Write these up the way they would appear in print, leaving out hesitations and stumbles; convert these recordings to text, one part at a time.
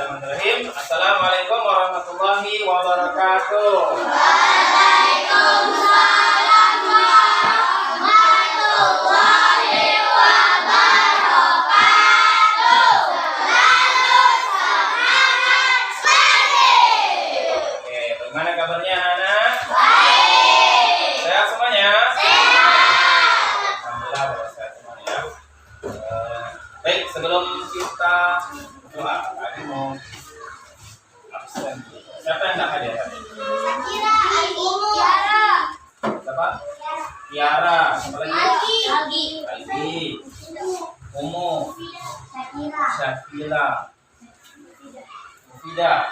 Bismillahirrahmanirrahim. Assalamualaikum warahmatullahi wabarakatuh. Waalaikumsalam warahmatullahi wabarakatuh. Selalu semangat pagi. Oke, bagaimana kabarnya anak-anak? Baik. Sehat semuanya? Sehat. Alhamdulillah kalau sehat semuanya. Baik, sebelum kita doa, tadi mau absen. Siapa yang tak hadir tadi? Sakira, Ibu, Tiara. Siapa? Tiara. Siapa lagi? Algi. Algi. Momo. Sakira. Syakila. Mufida.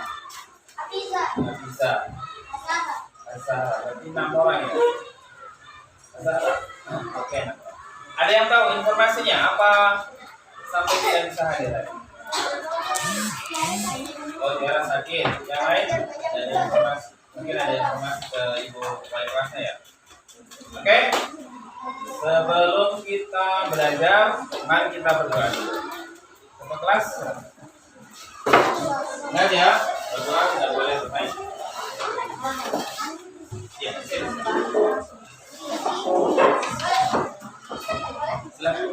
Afiza. Nafisa. Asaka. Azhar. Berarti 6 orang ya? Azhar. Oke. Ada yang tahu informasinya apa sampai tidak bisa hadir tadi? Oh, Tiara sakit. Yang lain ada informasi? Mungkin ada informasi ke ibu wali kelasnya ya. Oke. Sebelum kita belajar, mari kita berdoa dulu. Sama kelas. Ingat ya, berdoa tidak boleh bermain. Ya, sini. Silakan.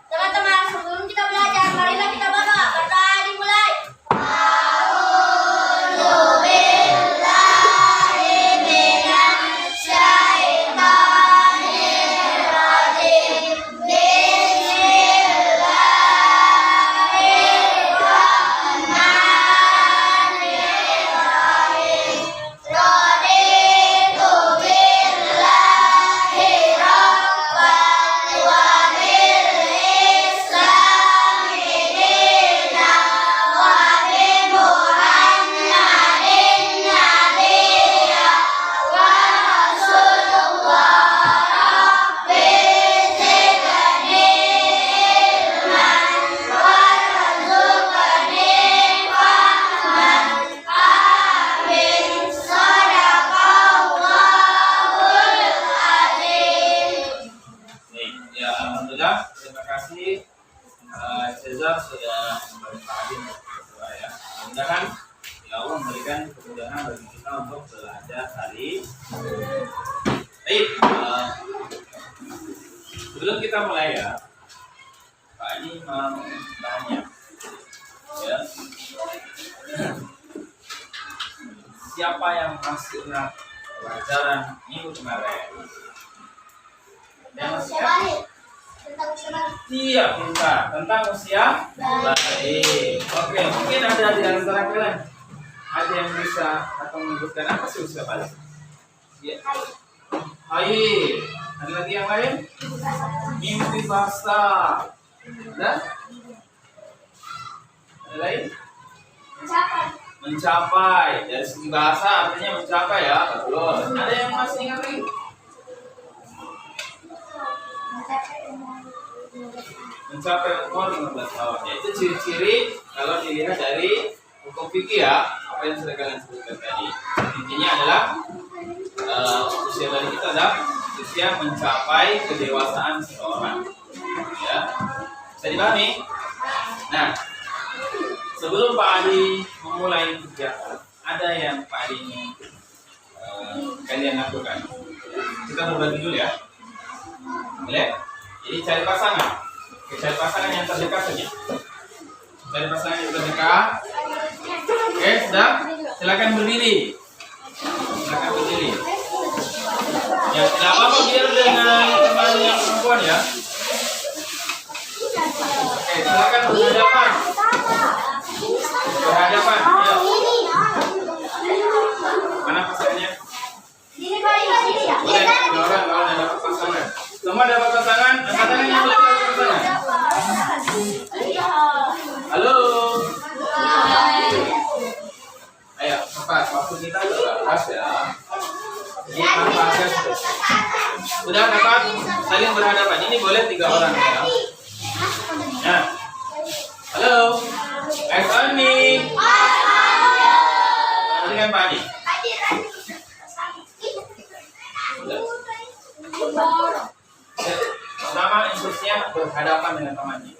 Teman-teman, sebelum kita belajar, marilah kita berdoa. Berdoa dimulai. A'udzu billahi minasy syaithanir rajim. Bismillahirrahmanirrahim. Raditu billahi rabban wa bil islami dinan wa bi Muhammadin nabiyya wa rasulullah rabbi zidni ilman warzuqni fahman amin sadaqallahul azim. Baik, ya alhamdulillah. Terima kasih Cesar sudah berhadir berdoa ya. Mudah-mudahan ya Allah memberikan kemudahan bagi kita untuk belajar hari. Baik, sebelum kita mulai ya, Pak ini mau tanya ya. Siapa yang masih ingat pelajaran minggu kemarin? Yang masih ingat? Tentang surat Iya, pintar. Tentang usia bayi. Oke, mungkin ada di antara kalian ada yang bisa atau menyebutkan apa sih usia bayi? Iya. Hai. Ada lagi yang lain? Mimpi basah. Ada? Ada lain? mencapai Mencapai. Dari segi bahasa artinya mencapai ya. Betul. Ada yang masih ingat lagi? Mencapai umur 15 tahun. Ya, itu ciri-ciri kalau dilihat dari hukum fikih ya, apa yang sudah kalian sebutkan tadi. Intinya adalah usia bayi kita adalah usia mencapai kedewasaan seseorang. Ya, bisa dipahami? Nah, sebelum Pak Adi memulai kegiatan, ada yang Pak Adi ingin kalian lakukan. Kita berbagi dulu ya. Boleh? Jadi cari pasangan. Oke, cari pasangan yang terdekat saja. Cari pasangan yang terdekat. Oke, sudah? Silakan berdiri. Silakan berdiri. Ya, tidak apa-apa biar dengan teman yang perempuan ya. Oke, silakan berhadapan. Berhadapan. Ya. Mana pasangannya? ini kali ya. Boleh, tiga orang kalau ada dapat pasangan. Semua dapat pasangan, angkat tangan yang belum dapat pasangan. Halo. Ayo, cepat. Waktu kita juga pas ya. Ini tanpa akses. Sudah dapat saling berhadapan. Ini boleh 3 orang ya. Nah. Halo. Ani. Dengan Pak Adi. Pertama instruksinya berhadapan dengan temannya.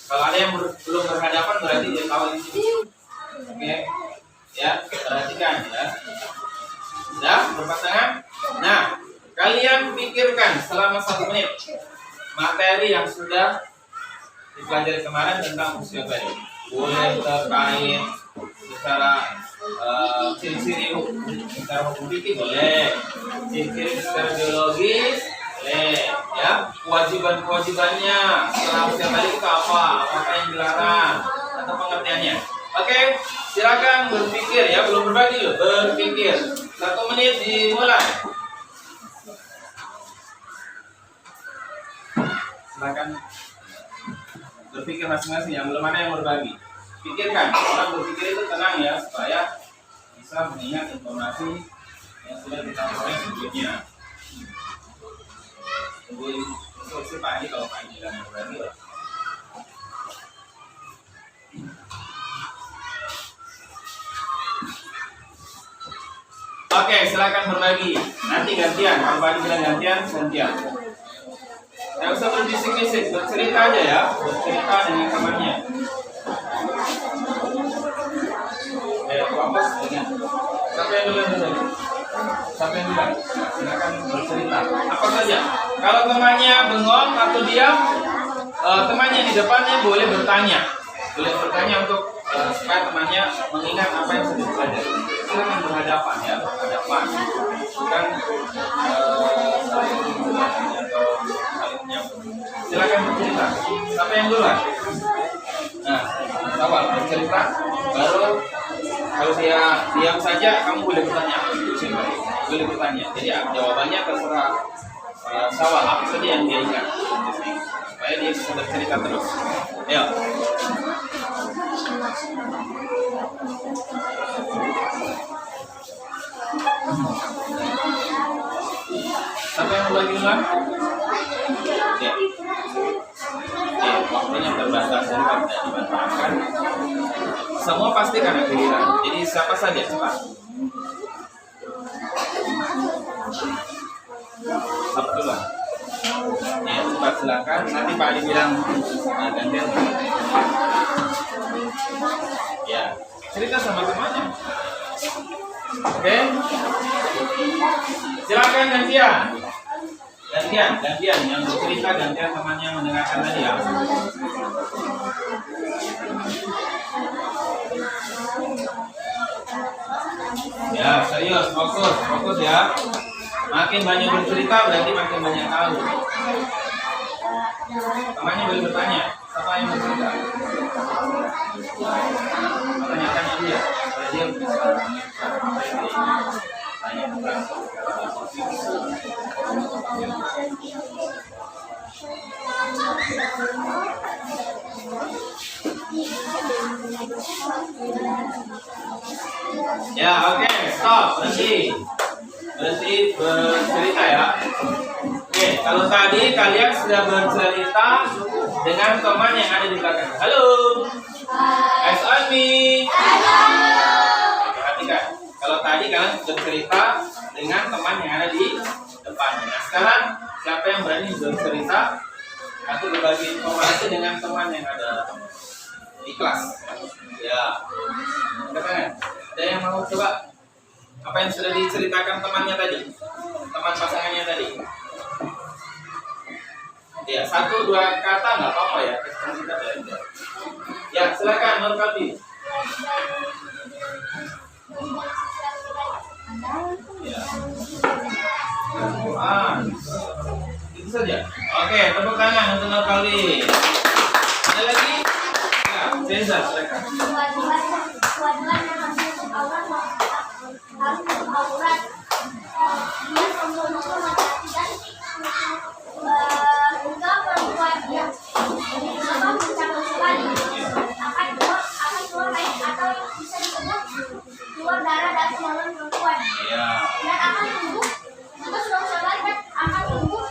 Kalau ada yang belum berhadapan berarti dia tahu di sini. Oke, ya perhatikan ya. Sudah berpasangan. Nah, kalian pikirkan selama 1 menit materi yang sudah dipelajari kemarin tentang usia bayi. Boleh terkait secara ciri-ciri secara hukum fikih boleh, ciri-ciri secara biologis boleh, ya kewajiban-kewajibannya setelah usia bayi itu apa yang dilarang atau pengertiannya. Oke, silakan berpikir ya, belum berbagi loh, berpikir 1 menit dimulai. Silakan berpikir masing-masing, yang belum ada yang berbagi. Pikirkan, orang berpikir itu tenang ya, supaya bisa mengingat informasi yang sudah kita peroleh sebelumnya. Tunggu instruksi Pak Haji kalau Pak Haji tidak berbagi lah. Oke, silakan berbagi. Nanti gantian, kalau Pak Haji bilang gantian. Tidak usah berbisik-bisik, bercerita aja ya, bercerita dengan temannya. Fokus dengan siapa yang duluan tadi? Siapa yang duluan? Silakan bercerita. Apa saja? Kalau temannya bengong atau diam, temannya di depannya boleh bertanya untuk supaya temannya mengingat apa yang sudah dipelajari. Silakan berhadapan ya, berhadapan. Bukan silakan bercerita. Siapa yang duluan? Nah, awal bercerita, baru kalau dia diam saja, kamu boleh bertanya. Boleh bertanya. Jadi jawabannya terserah sawal apa saja yang dia ingat, supaya dia bisa bercerita terus. Ayo. Siapa yang lagi duluan? Ya. Waktunya terbatas dan tidak dimanfaatkan. Semua pasti karena giliran. Jadi siapa saja cepat. Siapa duluan? Ya, cepat silakan. Nanti Pak Adi bilang gantian. Ya, cerita sama temannya. Oke. Silakan gantian. Gantian yang bercerita, gantian temannya mendengarkan tadi ya. Ya, serius, fokus ya. Makin banyak bercerita berarti makin banyak tahu. Temannya boleh bertanya, siapa yang bercerita? Tanyakan dia, supaya dia bisa tanya. Ya, oke, stop, berhenti bercerita ya. Oke, kalau tadi kalian sudah bercerita dengan teman yang ada di belakang. Halo. Eyes on me. Perhatikan. Kalau tadi kalian bercerita dengan teman yang ada di depannya. Nah, sekarang siapa yang berani bercerita atau berbagi informasi dengan teman yang ada di kelas? Ya. Katakan. Ada yang mau coba? Apa yang sudah diceritakan temannya tadi? Teman pasangannya tadi? Ya, 1-2 kata nggak apa-apa ya. Ya, silakan Nur Kalbi. Ya. Itu saja. Oke, tepuk tangan untuk Nur Kalbi. Ada lagi? Ya, Reza, silakan. Kewajiban yang harus aurat dia membunuh laki-laki dan juga perempuan yang mencapai sekali akan keluar baik atau bisa disebut keluar darah dari kemaluan perempuan dan akan tumbuh juga sudah sekali dan akan tumbuh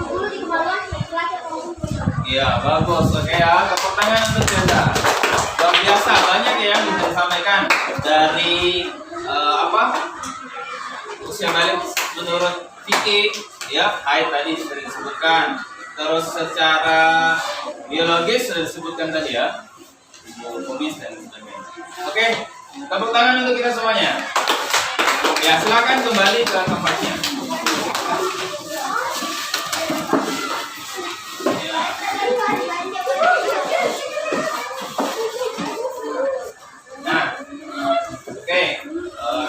bulu di kemaluan laki-laki atau perempuan. Iya, bagus. Oke ya, tepuk tangan untuk Janda. Luar biasa, banyak ya yang bisa disampaikan dari usia balik menurut fikih ya, haid tadi sudah disebutkan, terus secara biologis sudah disebutkan tadi ya, kumis dan sebagainya. Oke, tepuk tangan untuk kita semuanya. Ya, silakan kembali ke tempatnya. Ya. Nah, oke,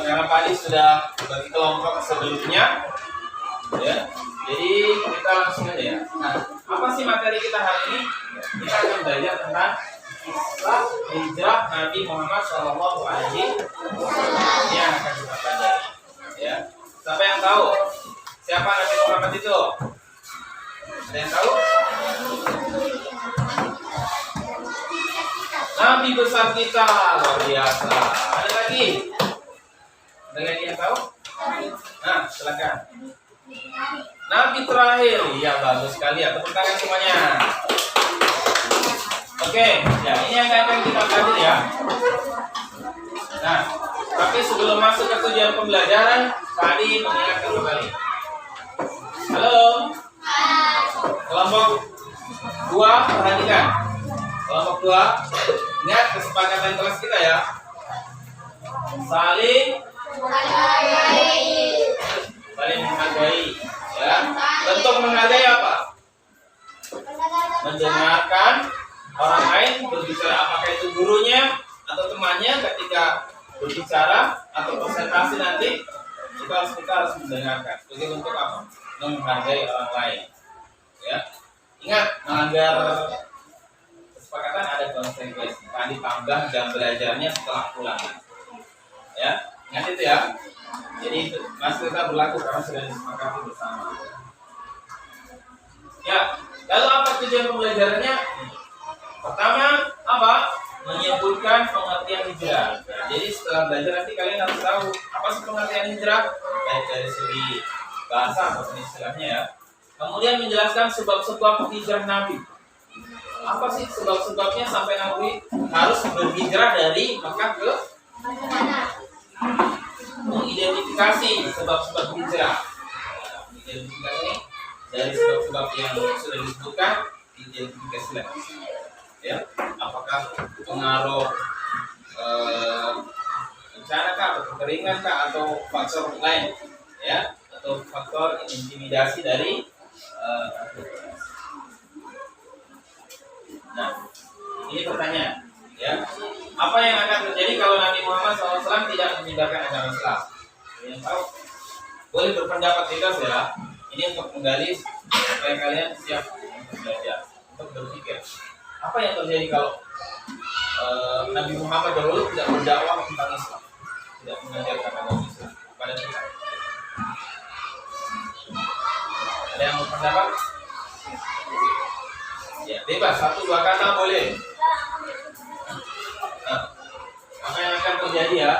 karena Pak Adi sudah bagi kelompok sebelumnya, ya. Jadi kita langsung aja ya. Nah, apa sih materi kita hari ini? Kita akan belajar tentang kisah hijrah Nabi Muhammad Shallallahu Alaihi Wasallam yang akan kita pelajari. Ya, siapa yang tahu siapa Nabi Muhammad itu? Ada yang tahu? Nabi besar kita, luar biasa. Ada lagi? Ada lagi yang tahu? Nah, silakan. Nabi terakhir, iya bagus sekali ya. Tepuk tangan semuanya. Oke, ya ini yang akan kita pelajari ya. Nah, tapi sebelum masuk ke tujuan pembelajaran, tadi mengingatkan kembali. Halo. Kelompok 2 perhatikan. Kelompok 2, ingat kesepakatan kelas kita ya. Saling menghargai. Ya. Bentuk menghargai apa? Mendengarkan orang lain berbicara, apakah itu gurunya atau temannya ketika berbicara atau presentasi nanti, kita harus mendengarkan. Sebagai bentuk apa? Menghargai orang lain. Ya. Ingat, melanggar kesepakatan ada konsekuensi. Tadi tambah jam belajarnya setelah pulang. Ya, ingat itu ya. Jadi masih tetap berlaku karena sudah disepakati bersama. Ya, lalu apa tujuan pembelajarannya? Pertama, apa? Menyebutkan pengertian hijrah. Nah, jadi setelah belajar nanti kalian harus tahu apa sih pengertian hijrah, baik dari segi bahasa atau istilahnya ya. Kemudian menjelaskan sebab-sebab hijrah Nabi. Apa sih sebab-sebabnya sampai Nabi harus berhijrah dari Mekah ke Madinah? Mengidentifikasi sebab-sebab hijrah. Identifikasi dari sebab-sebab yang sudah disebutkan, identifikasi lagi. Ya, apakah pengaruh bencana kah, atau kekeringan kah, atau faktor lain, ya, atau faktor intimidasi dari Nah, ini pertanyaan, ya. Apa yang akan terjadi kalau Nabi Muhammad SAW tidak menyebarkan agama Islam? Yang tahu? Boleh berpendapat bebas ya. Ini untuk menggali supaya kalian siap untuk belajar, untuk berpikir. Apa yang terjadi kalau Nabi Muhammad dahulu tidak berdakwah tentang Islam, tidak mengajarkan agama Islam kepada kita? Ada yang berpendapat? Ya, bebas, 1-2 kata boleh. Nah, apa yang akan terjadi ya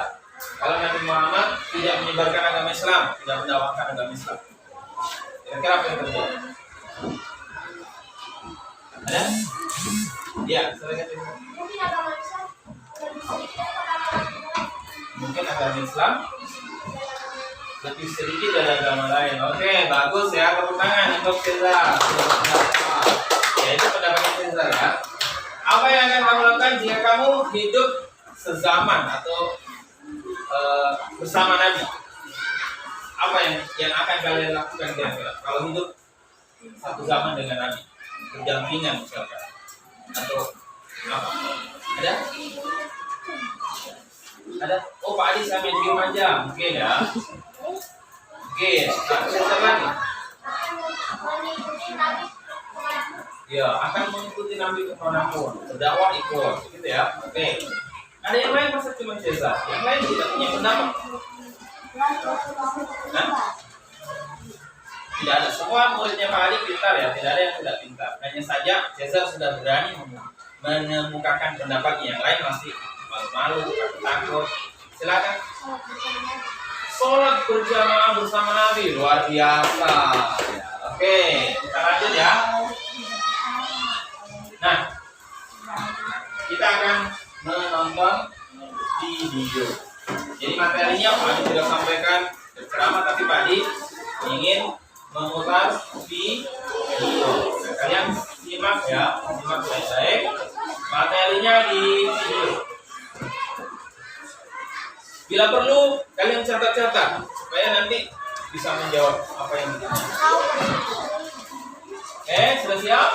kalau Nabi Muhammad tidak menyebarkan agama Islam, tidak mendakwahkan agama Islam? Kira-kira apa yang terjadi? Ada? Ya, silakan. Mungkin agama Islam lebih sedikit dari agama lain. Oke, bagus ya. Tepuk tangan untuk Firza. Ya, itu pendapatnya Firza ya. Apa yang akan kamu lakukan jika kamu hidup sezaman atau bersama Nabi? Apa yang akan kalian lakukan kira-kira kalau hidup satu zaman dengan Nabi, berdampingan misalkan, atau apa? Ada? Ada? Oh, Pak Adi sambil diem aja, mungkin ya. Oke, nah, sebentar lagi. Ya, akan mengikuti Nabi kemanapun, berdakwah ikut, gitu ya. Oke. Ada yang lain masa cuma Ceza? Yang lain tidak punya pendapat? Nah, tidak ada. Semua muridnya Pak Adi pintar ya, tidak ada yang tidak pintar. Hanya saja Ceza sudah berani mengemukakan pendapatnya, yang lain masih malu-malu, takut. Silakan. Sholat berjamaah bersama Nabi, luar biasa. Ya, oke, kita lanjut ya. Nah, kita akan menonton video. Jadi materinya Pak Adi sudah sampaikan berceramah, tapi Pak Adi ingin memutar video. Nah, kalian simak ya, simak baik-baik. Materinya di video. Bila perlu kalian catat-catat supaya nanti bisa menjawab apa yang ditanya. Sudah siap?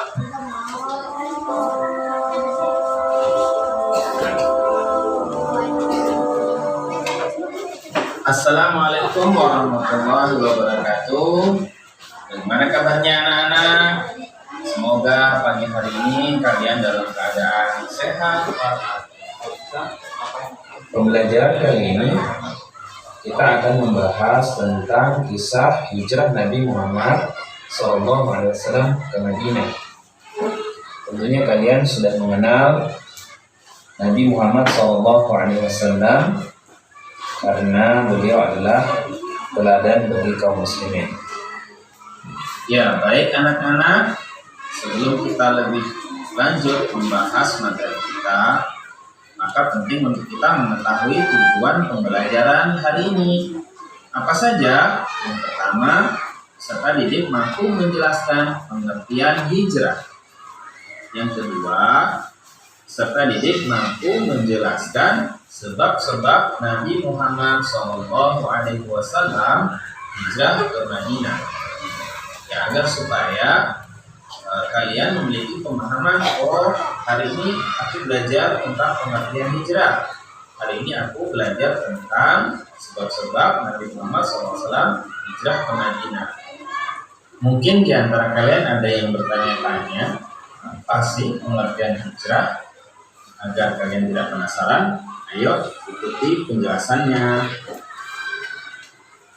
Assalamualaikum warahmatullahi wabarakatuh. Bagaimana kabarnya anak-anak? Semoga pagi hari ini kalian dalam keadaan sehat walafiat. Pembelajaran kali ini kita akan membahas tentang kisah hijrah Nabi Muhammad SAW ke Madinah. Tentunya kalian sudah mengenal Nabi Muhammad SAW karena beliau adalah teladan bagi kaum muslimin. Ya, baik anak-anak, sebelum kita lebih lanjut membahas materi kita, maka penting untuk kita mengetahui tujuan pembelajaran hari ini. Apa saja? Yang pertama, peserta didik mampu menjelaskan pengertian hijrah. Yang kedua, peserta didik mampu menjelaskan sebab-sebab Nabi Muhammad SAW hijrah ke Madinah. Ya, agar supaya kalian memiliki pemahaman, hari ini aku belajar tentang pengertian hijrah. Hari ini aku belajar tentang sebab-sebab Nabi Muhammad SAW hijrah ke Madinah. Mungkin di antara kalian ada yang bertanya-tanya, apa sih pengertian hijrah? Agar kalian tidak penasaran, ayo ikuti penjelasannya.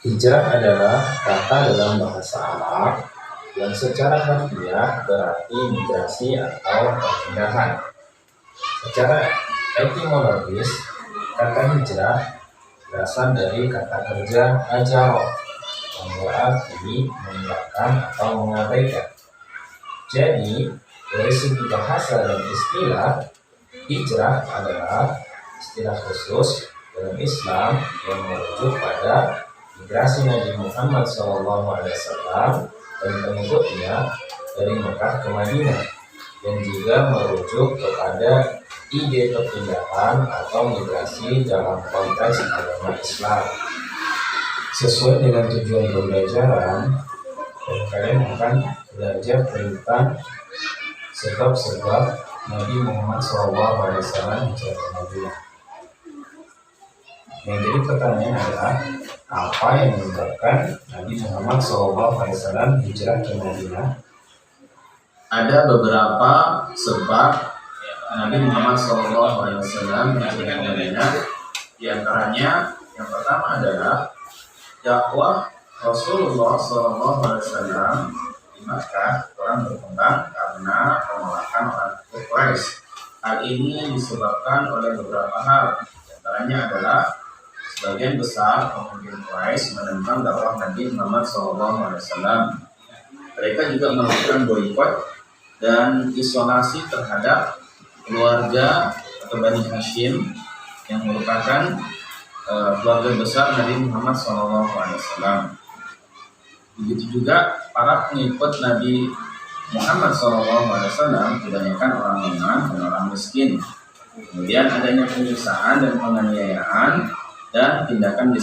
Hijrah adalah kata dalam bahasa Arab yang secara harfiah berarti migrasi atau perpindahan. Secara etimologis, kata hijrah berasal dari kata kerja hajaro yang berarti meninggalkan atau mengabaikan. Jadi, dari segi bahasa dan istilah, hijrah adalah istilah khusus dalam Islam yang merujuk pada migrasi Nabi Muhammad SAW dan pengikutnya dari Mekah ke Madinah, dan juga merujuk kepada ide perpindahan atau migrasi dalam konteks agama Islam. Sesuai dengan tujuan pembelajaran, kalian akan belajar tentang sebab-sebab Nabi Muhammad SAW hijrah ke Madinah. Yang jadi pertanyaan adalah, apa yang menyebabkan Nabi Muhammad SAW hijrah ke Madinah? Ada beberapa sebab Nabi Muhammad SAW hijrah ke Madinah. Di antaranya, yang pertama adalah dakwah Rasulullah SAW di Makkah kurang berkembang karena penolakan orang Quraisy. Hal ini disebabkan oleh beberapa hal. Di antaranya adalah sebagian besar pemimpin Quraisy menentang dakwah Nabi Muhammad SAW. Mereka juga melakukan boikot dan isolasi terhadap keluarga atau Bani Hashim yang merupakan keluarga besar Nabi Muhammad SAW. Begitu juga para pengikut Nabi Muhammad SAW kebanyakan orang lemah dan orang miskin. Kemudian adanya penyiksaan dan penganiayaan dan tindakan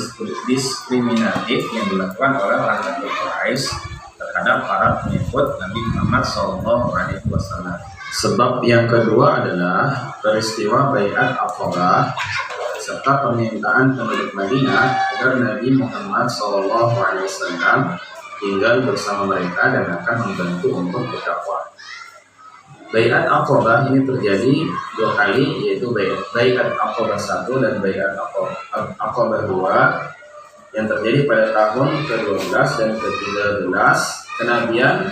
diskriminatif yang dilakukan oleh orang kafir Quraisy terhadap para pengikut Nabi Muhammad SAW. Sebab yang kedua adalah peristiwa Bai'at Aqabah serta permintaan penduduk Madinah agar Nabi Muhammad SAW tinggal bersama mereka dan akan membantu untuk berdakwah. Bai'at Aqabah ini terjadi dua kali, yaitu Bai'at Aqabah 1 dan Bai'at Aqabah 2 yang terjadi pada tahun ke-12 dan ke-13 kenabian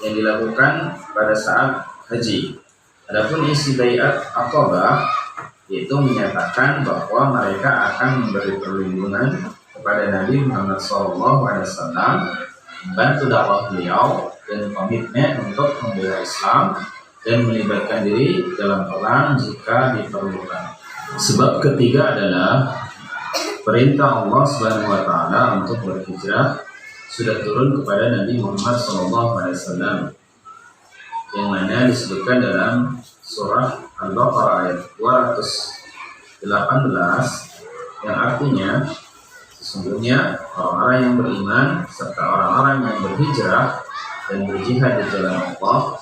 yang dilakukan pada saat haji. Adapun isi Bai'at Aqabah yaitu menyatakan bahwa mereka akan memberi perlindungan kepada Nabi Muhammad SAW, membantu dakwah beliau, dan komitmen untuk membela Islam dan melibatkan diri dalam perang jika diperlukan. Sebab ketiga adalah perintah Allah Subhanahu wa taala untuk berhijrah sudah turun kepada Nabi Muhammad SAW, yang mana disebutkan dalam surah Al-Baqarah ayat 218 yang artinya sesungguhnya orang-orang yang beriman serta orang-orang yang berhijrah dan berjihad di jalan Allah,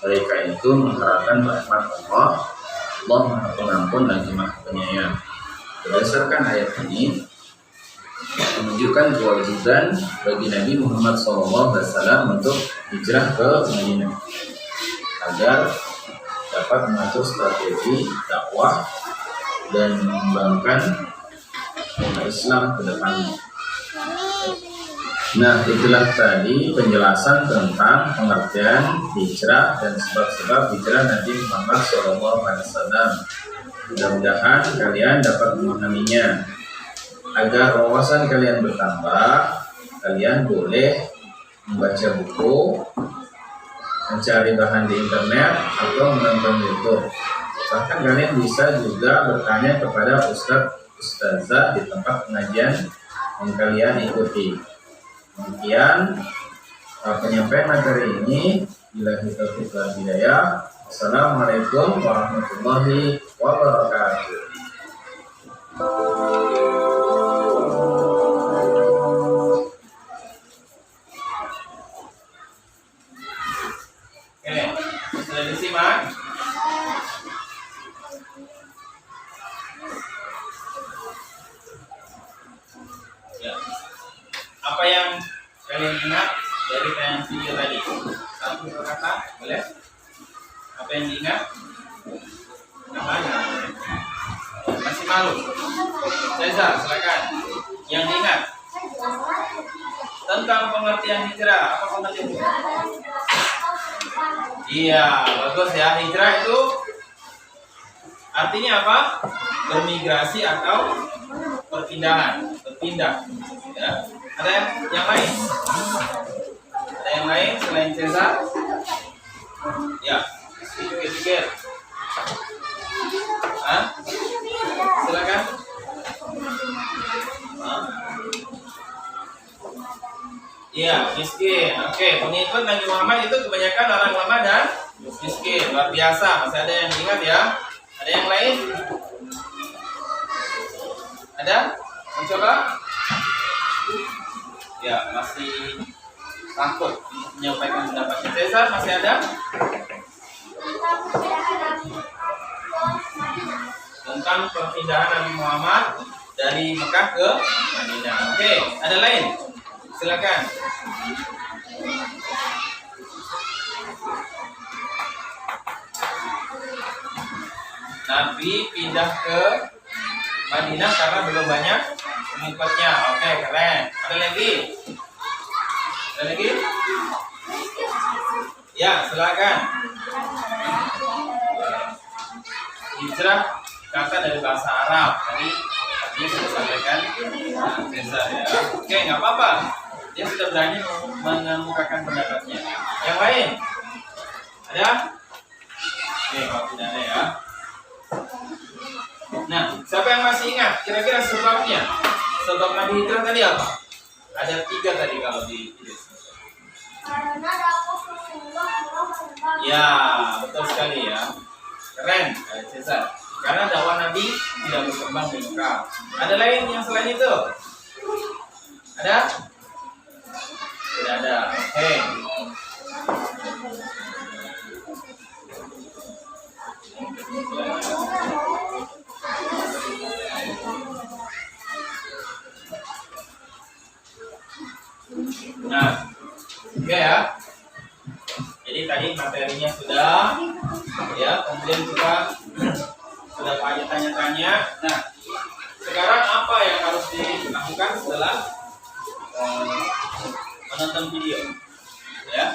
mereka itu mengharapkan rahmat Allah. Allah Maha Pengampun lagi Maha Penyayang. Berdasarkan ayat ini menunjukkan kewajiban bagi Nabi Muhammad SAW untuk hijrah ke Madinah agar dapat mengatur strategi dakwah dan mengembangkan umat Islam ke depannya. Nah, itulah tadi penjelasan tentang pengertian hijrah dan sebab-sebab hijrah Nabi Muhammad SAW. Mudah-mudahan kalian dapat memahaminya. Agar wawasan kalian bertambah, kalian boleh membaca buku, mencari bahan di internet, atau menonton YouTube. Bahkan kalian bisa juga bertanya kepada ustazah di tempat pengajian yang kalian ikuti. Demikian penyampaian materi ini. Billahi taufiq wal hidayah. Assalamualaikum warahmatullahi wabarakatuh. Oke, sudah disimak? Ya. Apa yang kalian ingat dari tayangan video tadi? Satu kata, boleh? Apa yang diingat? Namanya? Masih malu? Cesar, silakan. Yang diingat? Tentang pengertian hijrah. Apa pengertian hijrah? Iya, bagus ya. Hijrah itu artinya apa? Bermigrasi atau berpindah. Ya. Ada yang lain? Ada yang lain selain Cesar? Ya, pikir-pikir. Silakan. Iya, miskin. Oke, pengikut Nabi Muhammad itu kebanyakan orang lemah dan miskin. Luar biasa. Masih ada yang ingat ya? Ada yang lain? Ada? Mencoba? Ya, masih takut untuk menyampaikan pendapatnya. Cesar, masih ada? Tentang perpindahan Nabi Muhammad dari Mekah ke Madinah. Oke, ada lain? Silakan. Nabi pindah ke Madinah karena belum banyak pengikutnya. Oke, keren. Ada lagi? Ada lagi? Ya, silakan. Hijrah kata dari bahasa Arab. Tadi sudah sampaikan Cesar ya. Oke, nggak apa-apa. Dia sudah berani mengemukakan pendapatnya. Yang lain? Ada? Oke, kalau tidak ada ya. Nah, siapa yang masih ingat? Kira-kira sebabnya? Sebab Nabi hijrah tadi apa? Ada 3 tadi kalau di ya, betul sekali ya. Keren, Cesar. Karena dakwah Nabi tidak berkembang di Mekah. Ada lain yang selain itu? Ada? Tidak ada. Oke. Nah, oke ya. Jadi tadi materinya sudah, ya. Kemudian juga sudah banyak tanya-tanya. Nah, sekarang apa yang harus dilakukan setelah menonton video? Ya,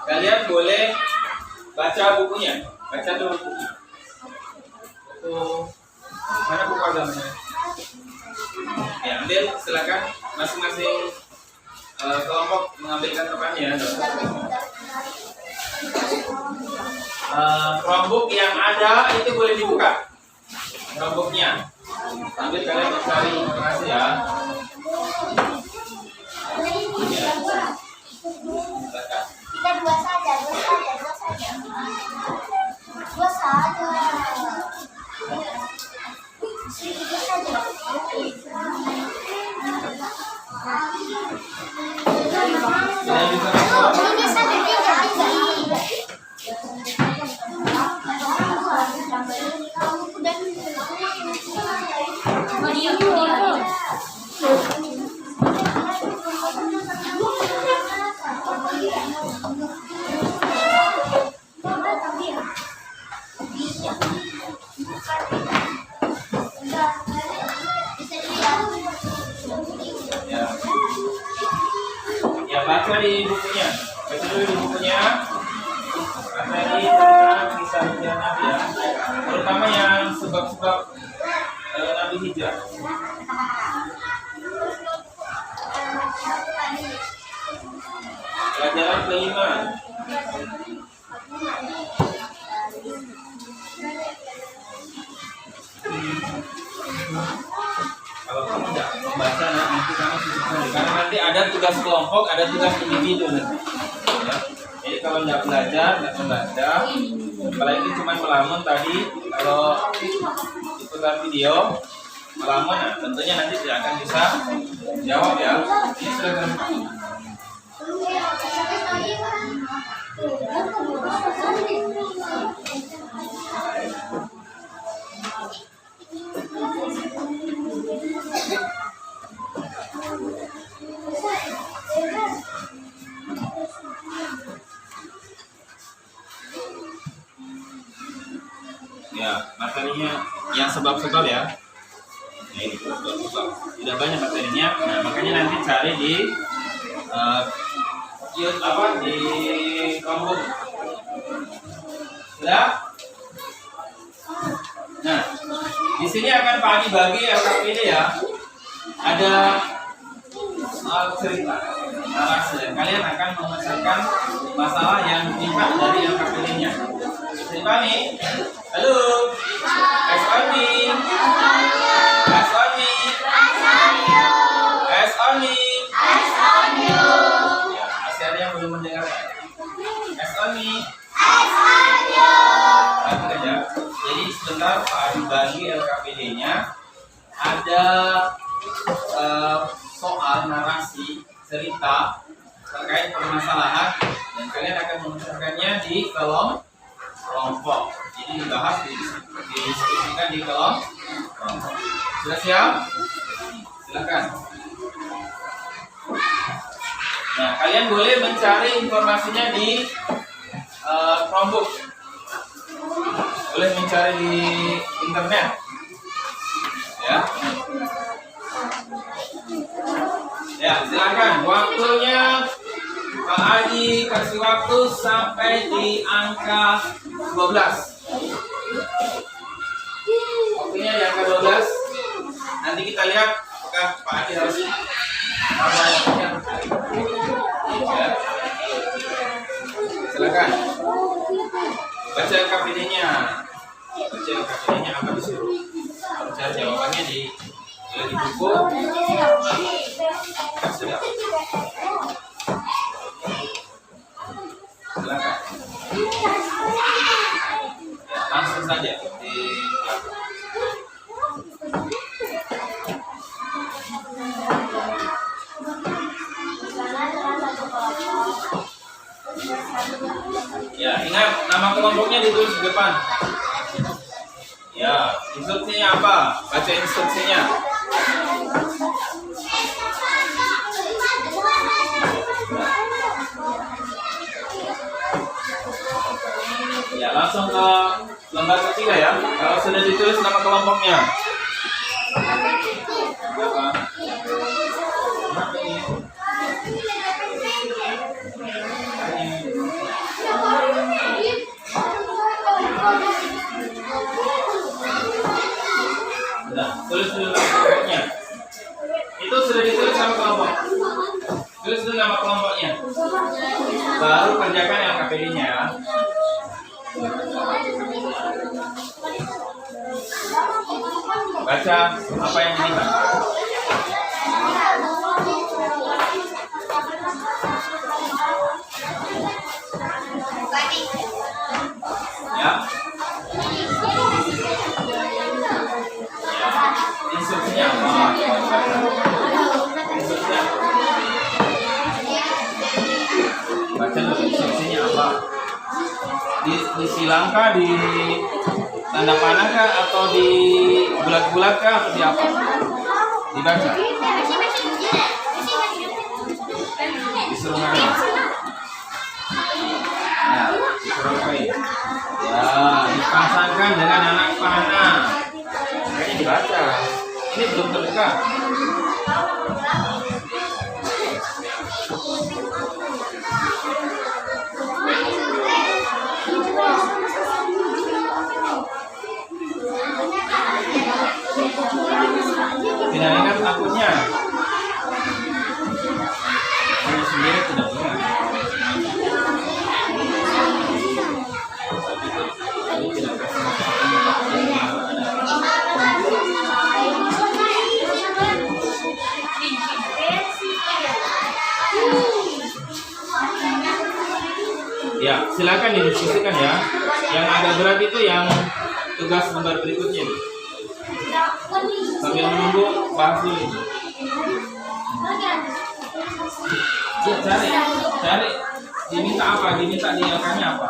kalian boleh baca bukunya. Baca dulu bukunya. Buku mana buku agamanya? Ya, ambil silakan masing-masing kelompok mengambilkan temannya. Chromebook yang ada itu boleh dibuka. Chromebooknya. Sambil kalian mencari informasi ya. Kita dua saja. Dua saja. Sedikit saja. Sudah bisa respon? Ini saja tiga. Ya. Ya, baca di bukunya. Baca dulu di bukunya. Materi tentang kisah hijrah Nabi ya. Terutama yang sebab-sebab Nabi hijrah. Pelajaran kelima. Kalau kamu tidak membaca, nanti kamu susah. Karena nanti ada tugas kelompok, ada tugas individu nanti. Ya. Jadi kalau tidak belajar, tidak membaca, apalagi cuma melamun tadi, kalau diputar video, melamun, nah, tentunya nanti tidak akan bisa jawab ya. Ini sudah kan. Ya, materinya yang sebab-sebab ya. Nah, ini sebab-sebab. Tidak banyak materinya. Nah, makanya nanti cari di di kelompok. Sudah? Nah, di sini akan Pak Adi bagi LKPD ya. Ada cerita narasi dan kalian akan memecahkan masalah yang diminta dari LKPD-nya. Dipahami? Halo. S on me. S on me. S on me. Ya, masih ada yang belum mendengar. S on me. Perhatikan ya. Jadi sebentar Pak Adi bagi LKPD-nya ada soal narasi cerita terkait permasalahan dan kalian akan memecahkannya di kelompok. Jadi dibahas, didiskusikan di kelompok. Sudah siap? Silakan. Nah, kalian boleh mencari informasinya di Chromebook. Boleh mencari di internet. Ya. Ya, silakan. Waktunya Pak Adi kasih waktu sampai di angka 12. Waktunya di angka 12. Nanti kita lihat apakah Pak Adi harus ya. Silakan. Baca LKPD-nya. Baca LKPD-nya apa disuruh? Baca jawabannya di buku. Sudah. Silakan. Ya, langsung saja di ya, ingat nama kelompoknya ditulis di depan. Ya, instruksinya apa? Baca instruksinya. Ya, langsung ke lembar ketiga ya. Kalau sudah ditulis nama kelompoknya. Berapa? Sudah, tulis dulu nama kelompoknya. Itu sudah ditulis sama kelompok. Tulis dulu nama kelompoknya. Baru kerjakan LKPD-nya ya. Baca apa yang diminta. Ya. langkah, di tanda panah kah, atau di bulat-bulat kah, atau di apa? Dibaca. Disuruh ngapain? Ya, disuruh ngapain? Ya, dipasangkan dengan anak panah. Makanya dibaca. Ini belum terbuka. Tidak ingat akunnya. Saya sendiri tidak ingat. Ini tidak kasih ya, silakan didiskusikan ya. Yang agak berat itu yang tugas lembar berikutnya nih. Sambil menunggu bahas dulu itu. Ya, cari. Diminta apa? Diminta diakannya apa?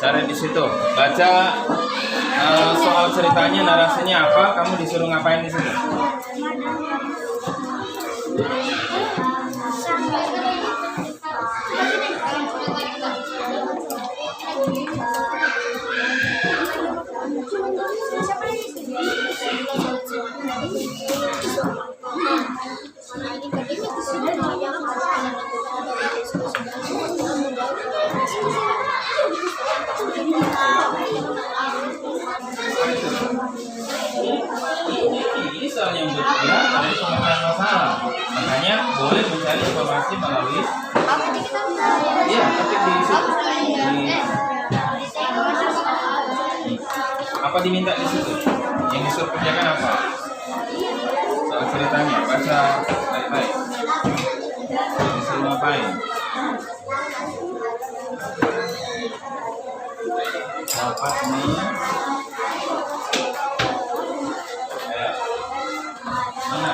Cari di situ, baca soal ceritanya, narasinya apa, kamu disuruh ngapain di sini? Ini soal yang berbeda dari pemecahan masalah. Makanya boleh mencari informasi melalui iya, ketik di situ. Apa diminta di situ? Yang disuruh kerjakan apa? Soal ceritanya, baca baik-baik. Disuruh ngapain? Dapat nih. Mana?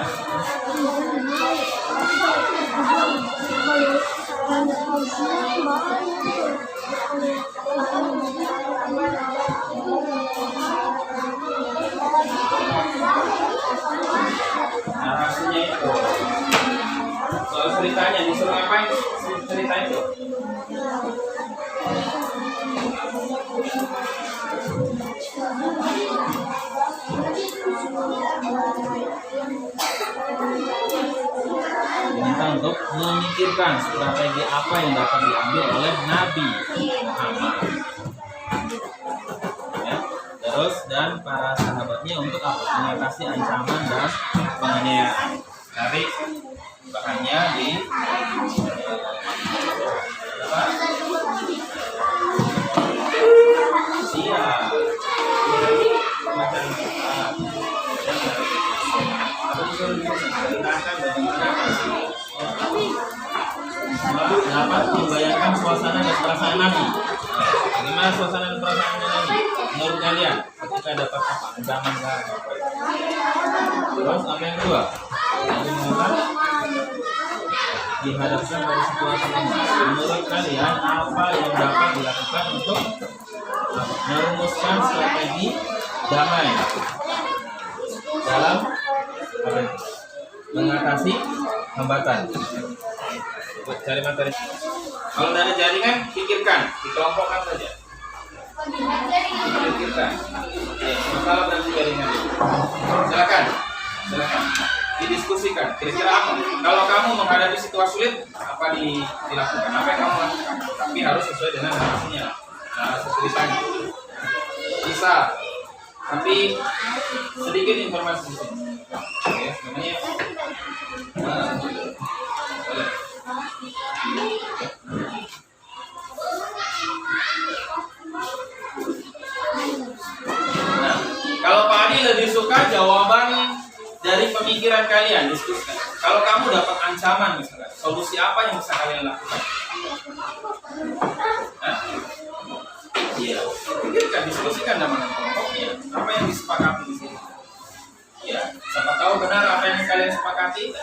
Narasinya itu. Soal ceritanya disuruh ngapain? Cerita itu. Diminta untuk memikirkan strategi apa yang dapat diambil oleh Nabi Muhammad. Ya, terus dan para sahabatnya untuk apa? Mengatasi ancaman dan penganiayaan. Cari bahannya di apa? Siap. Dapat membayangkan suasana dan perasaan Nabi. Bagaimana suasana dan perasaan Nabi menurut kalian ketika dapat apa? Ancaman kan? Terus apa yang kedua? Nabi Muhammad dihadapkan pada situasi ini. Menurut kalian apa yang dapat dilakukan untuk merumuskan strategi damai dalam mengatasi hambatan. Buat cari materi. Kalau tidak ada jaringan, pikirkan, dikelompokkan saja. Pikirkan. Masalah berarti jaringan. Silakan, silakan. Didiskusikan. Kira-kira apa? Kalau kamu menghadapi situasi sulit, apa dilakukan? Apa yang kamu lakukan? Tapi harus sesuai dengan narasinya, narasi ceritanya. Bisa. Tapi sedikit informasi di sini. Oke, sebenarnya. Boleh. Nah, kalau Pak Adi lebih suka jawaban dari pemikiran kalian, diskusikan. Kalau kamu dapat ancaman misalnya, solusi apa yang bisa kalian lakukan? Iya, pikirkan, diskusikan dengan kelompoknya. Apa yang disepakati di sini? Ya, siapa tahu benar apa yang kalian sepakati.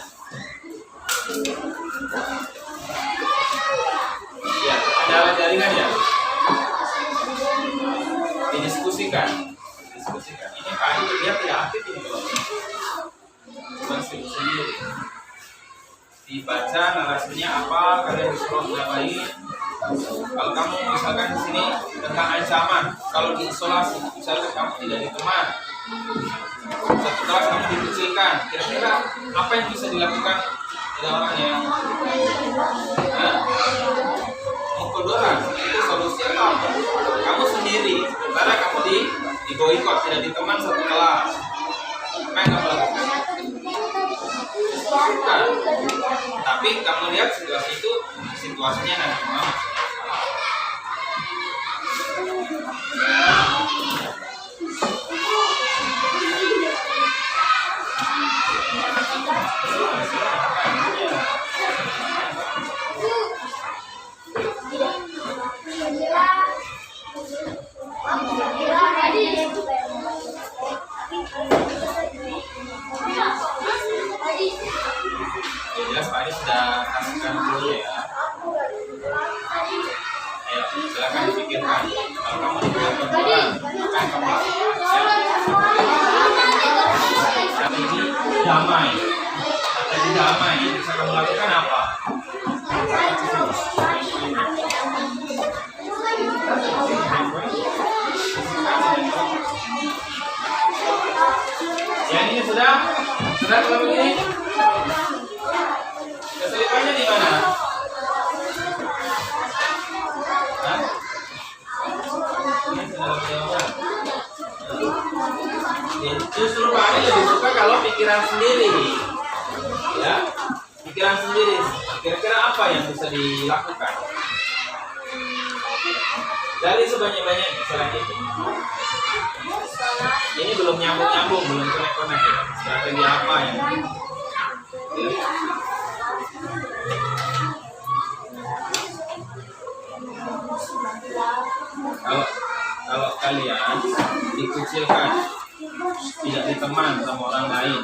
Ya, ada alat jaringan ya. Didiskusikan. Diskusikan. Ini Pak Adi dia tidak aktif ini kalau cuma sendiri. Dibaca narasinya apa, kalian disuruh ngapain. Kalau kamu misalkan di sini tentang ancaman, kalau diisolasi, misalkan kamu tidak diteman, satu kelas kamu dikucilkan, kira-kira apa yang bisa dilakukan oleh orang yang mengkodoran? Itu solusinya apa? Kamu sendiri, karena kamu di boikot, tidak diteman satu kelas. Apa yang kamu lakukan? Bukan. Tapi kamu lihat situasi itu, situasinya nanti mau. Jelas Pak Adi sudah kasihkan dulu ya. Ayo, silakan dipikirkan. Kalau kamu dibilang perempuan, apa yang kamu lakukan? Kali ini damai. Jadi damai, yang bisa kamu lakukan apa? Yang ini sudah kalau begini. Kesulitannya di mana? Hah? Ini sudah jawaban. Justru Pak Adi lebih suka kalau pikiran sendiri, ya, pikiran sendiri. Kira-kira apa yang bisa dilakukan? Dari sebanyak-banyaknya misalnya itu. Ini belum nyambung, belum connect ya. Strategi apa yang? Ya. Kalau kalian dikucilkan, tidak diteman sama orang lain,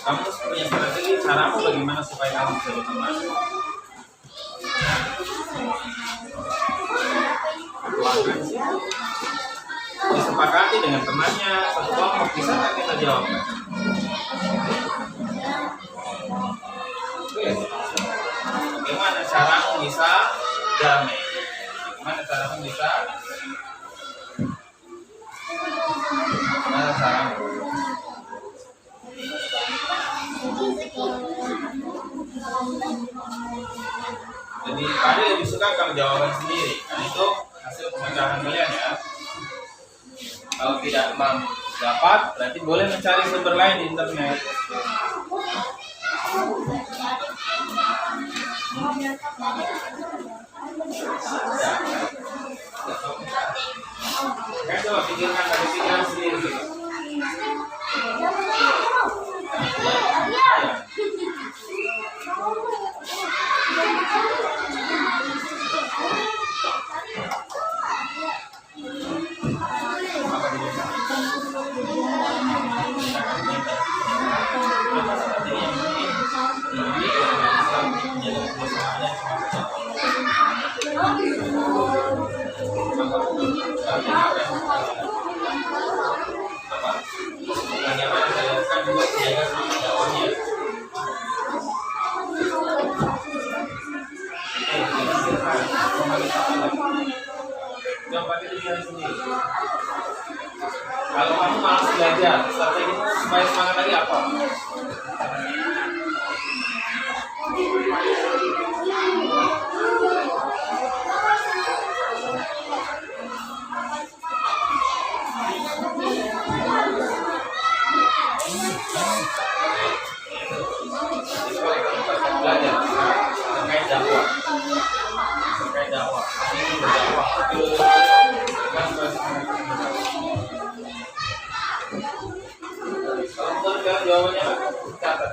kamu punya strategi, caramu bagaimana supaya kamu bisa diteman? Disepakati dengan temannya satu kelompok, bisa nggak kita jawab? Bagaimana caramu bisa damai? Bagaimana caramu bisa? Bagaimana caramu? Jadi Pak Adi lebih suka kalau jawaban sendiri, kan itu hasil pemecahan kalian ya. Kalau tidak dapat, berarti boleh mencari sumber lain di internet. Kan coba pikirkan dari pikiran sendiri gitu. pakai strategi. Jangan pakai pikiran sendiri. Kalau kamu malas belajar, strategimu supaya semangat lagi apa? Belajar terkait dakwah, ini berdakwah kalau betul kan jawabannya catat.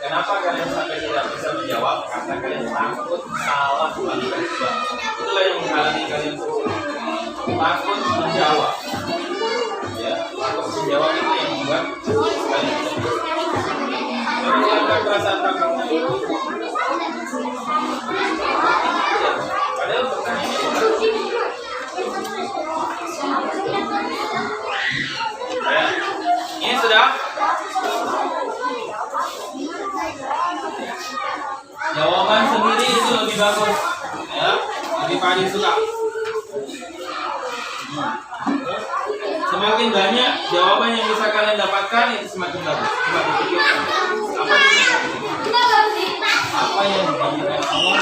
Kenapa kalian sampai tidak bisa menjawab? Karena kalian takut salah kalian. Itulah yang menghalangi kalian semua. Takut menjawab. Ya, takut menjawab itu yang membuat kalian tidak bisa. Menghilangkan perasaan takut. Padahal pertanyaannya ya, ini sudah. Jawaban sendiri itu lebih bagus, ya, lebih paling suka. Semakin banyak jawaban yang bisa kalian dapatkan itu semakin bagus. Coba dipikirkan apa yang dijadikan Allah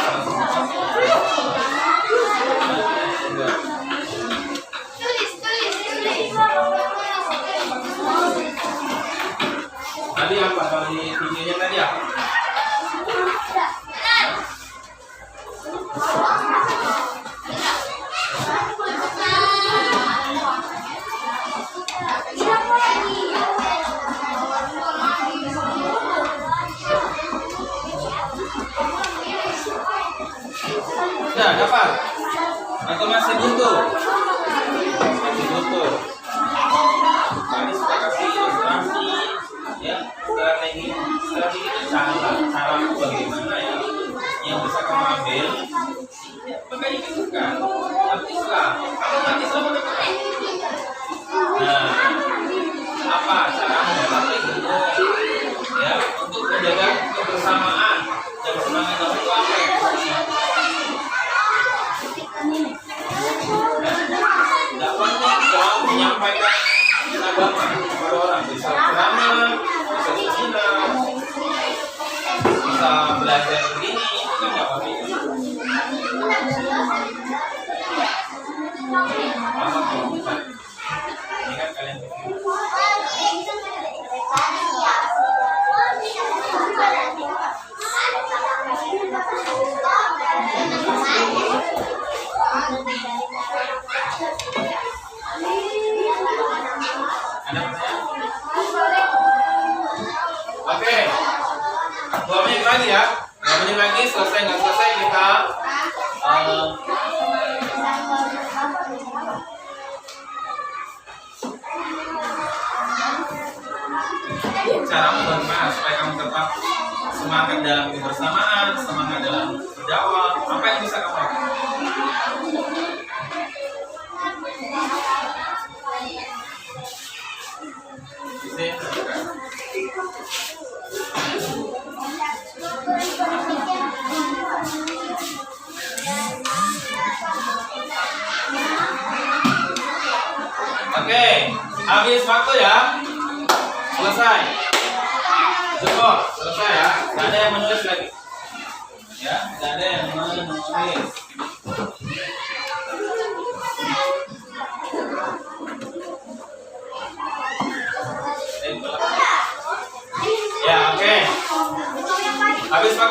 tadi apa kalau di videonya tadi apa? Sudah dapat? Atau masih butuh? Masih butuh. Tadi sudah kasih ilustrasi, ya, strategi itu cara bagaimana ya yang bisa kamu ambil. Makanya gitu kan, mati Islam. Kamu mati Islam atau bukan? Nah, apa cara mengobati itu? Ya, untuk menjaga kebersamaan dan semangat dalam itu apa ya? Dakwahnya dalam menyampaikan agama kepada orang, bisa ceramah, bisa seminar, bisa belajar begini, itu kan nggak apa-apa. Apa kalau bisa? Ini kan kalian Oke, 2 menit lagi ya. 2 menit lagi selesai nggak selesai kita caramu bagaimana supaya kamu tetap semangat dalam kebersamaan, semangat dalam berdakwah. Apa yang bisa kamu lakukan? Oke, habis waktu ya. Selesai. Cukup, selesai ya. Tidak ada yang menulis lagi. Ya, tidak ada yang menulis.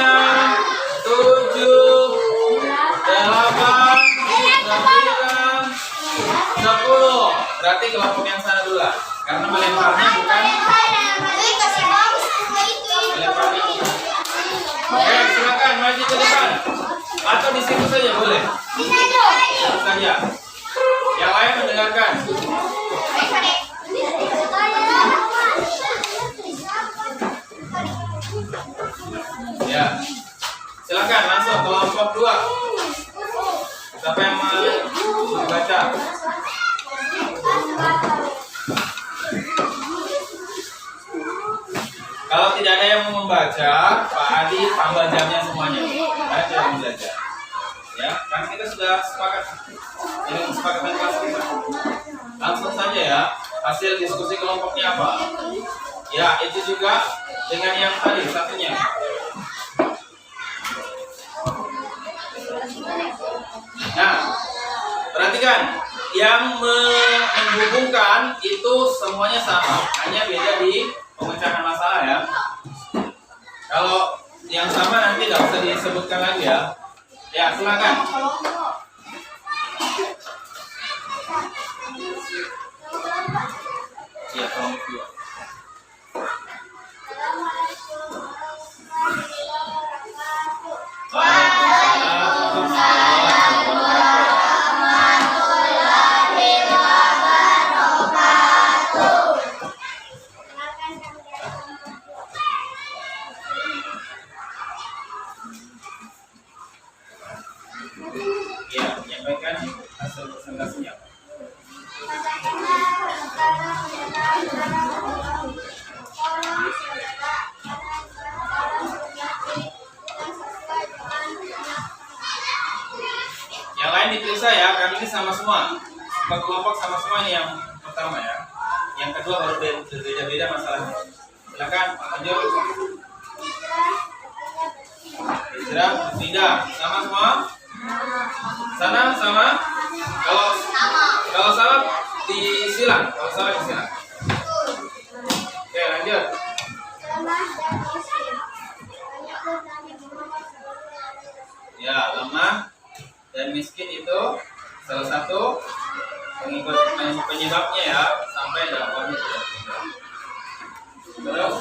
10. Berarti kelompok yang sana dulu lah. Karena melemparnya bukan melemparnya. Oke, silakan maju ke depan. Atau di situ saja boleh. Situ saja. Yang lain mendengarkan. Ya. Silakan langsung kelompok 2. Siapa yang mau membaca? Kalau tidak ada yang mau membaca, Pak Adi tambah jamnya semuanya. Baca yang belajar. Ya, kan kita sudah sepakat. Ini kesepakatan kelas kita. Langsung saja ya. Hasil diskusi kelompoknya apa? Ya, itu juga dengan yang tadi satunya. Nah, perhatikan, yang menghubungkan itu semuanya sama, hanya beda di pemecahan masalah ya. Kalau yang sama nanti nggak usah disebutkan lagi ya. Ya, silakan. Ya, kelompok 2. Ya, menyampaikan hasil presentasinya. Yang lain diperiksa ya, karena ini sama semua. Kelompok sama semua ini yang pertama ya. Yang kedua baru berbeda-beda masalahnya. Silakan Pak Anjo. Hijrah, tidak, sama semua. Sana sama. Kalau salah disilang. Kalau salah disilang. Oke, lanjut. Ya, lemah dan miskin itu salah satu penyebabnya ya, sampai dakwahnya tidak benar. Terus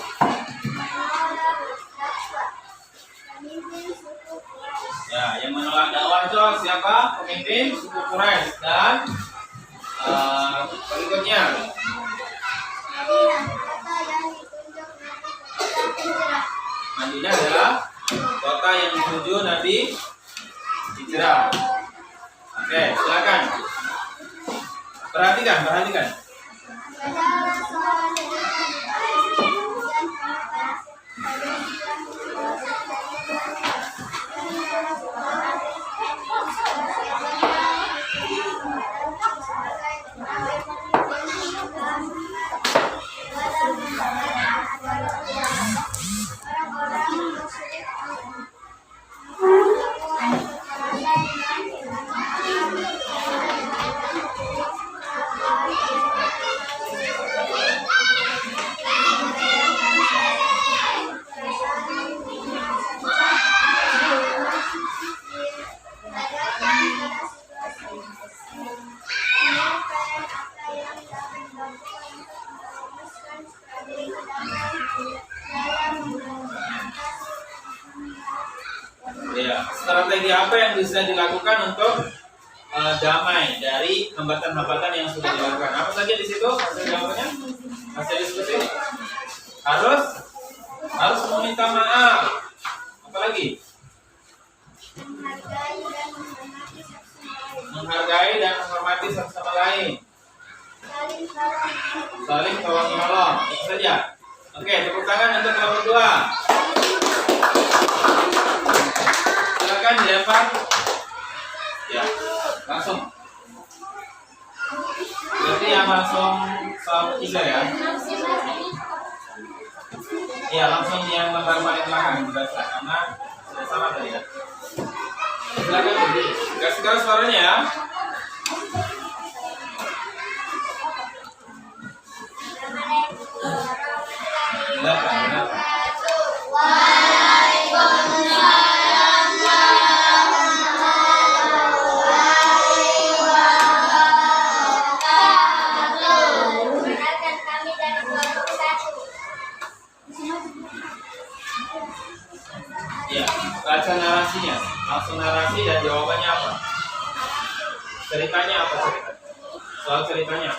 ya, yang menolak dakwah itu siapa? Pemimpin suku Quraisy dan berikutnya Madinah adalah kota yang dituju Nabi hijrah. Oke, silakan. Perhatikan. Strategi apa yang bisa dilakukan untuk damai dari hambatan-hambatan yang sudah dilakukan? Apa saja di situ? Hasil jawabannya? Hasil diskusi? Harus meminta maaf. Apa lagi? Menghargai dan menghormati satu sama lain. Saling tolong menolong. Itu saja. Oke, tepuk tangan untuk kelompok 2. Silakan dilempar. Ya, langsung. Berarti yang langsung soal 3 ya. Iya, langsung yang lembar paling belakang dibaca karena sudah sama tadi ya. Silakan kasih tahu suaranya ya. Silakan. Ya, baca narasinya. Langsung narasi dan jawabannya apa? Ceritanya apa cerita? Soal ceritanya.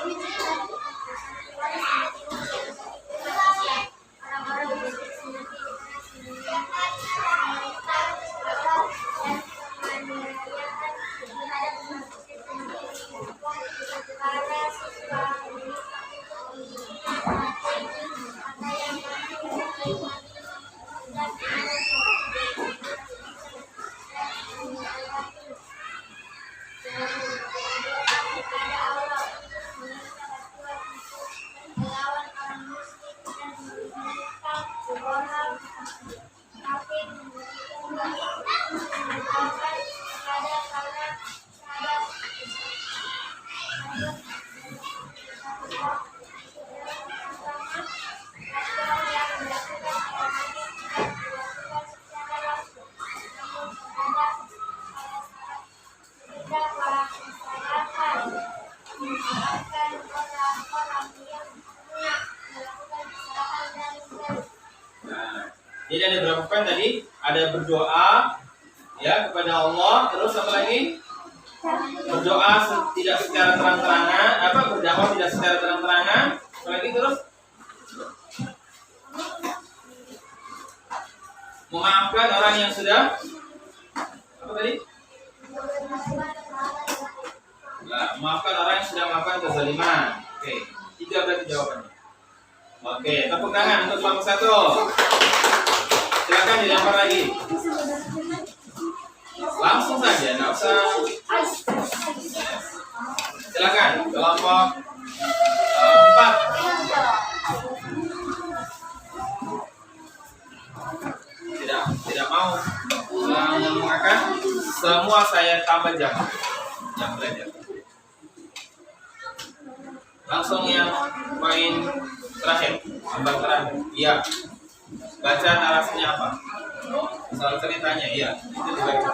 Jadi ada berapa poin tadi? Ada berdoa ya kepada Allah, terus apa lagi? Berdoa tidak secara terang-terangan, berdakwah tidak secara terang-terangan, apa lagi terus? Memaafkan orang yang sudah apa tadi? Nah, memaafkan orang yang sudah melakukan kezaliman. Oke, 3 berarti jawabannya. Oke, tepuk tangan untuk kelompok 1. Silakan dilempar lagi. Langsung saja, nggak usah. Silakan kelompok 4. Tidak mau mengatakan semua saya tambah jam belajar. Langsung yang poin terakhir, lembar terakhir. Iya. Baca narasinya apa? Soal ceritanya, iya. Itu dibaca.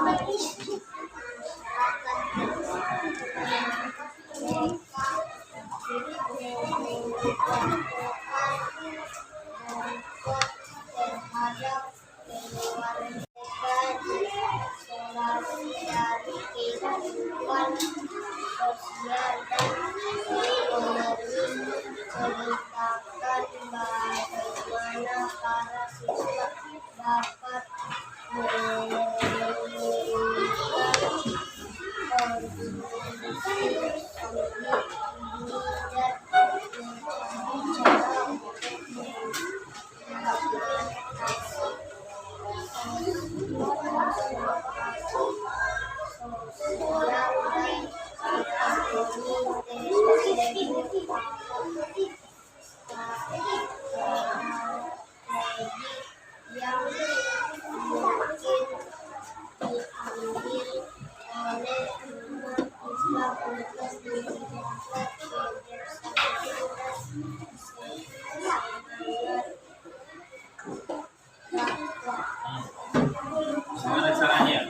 Gimana caranya?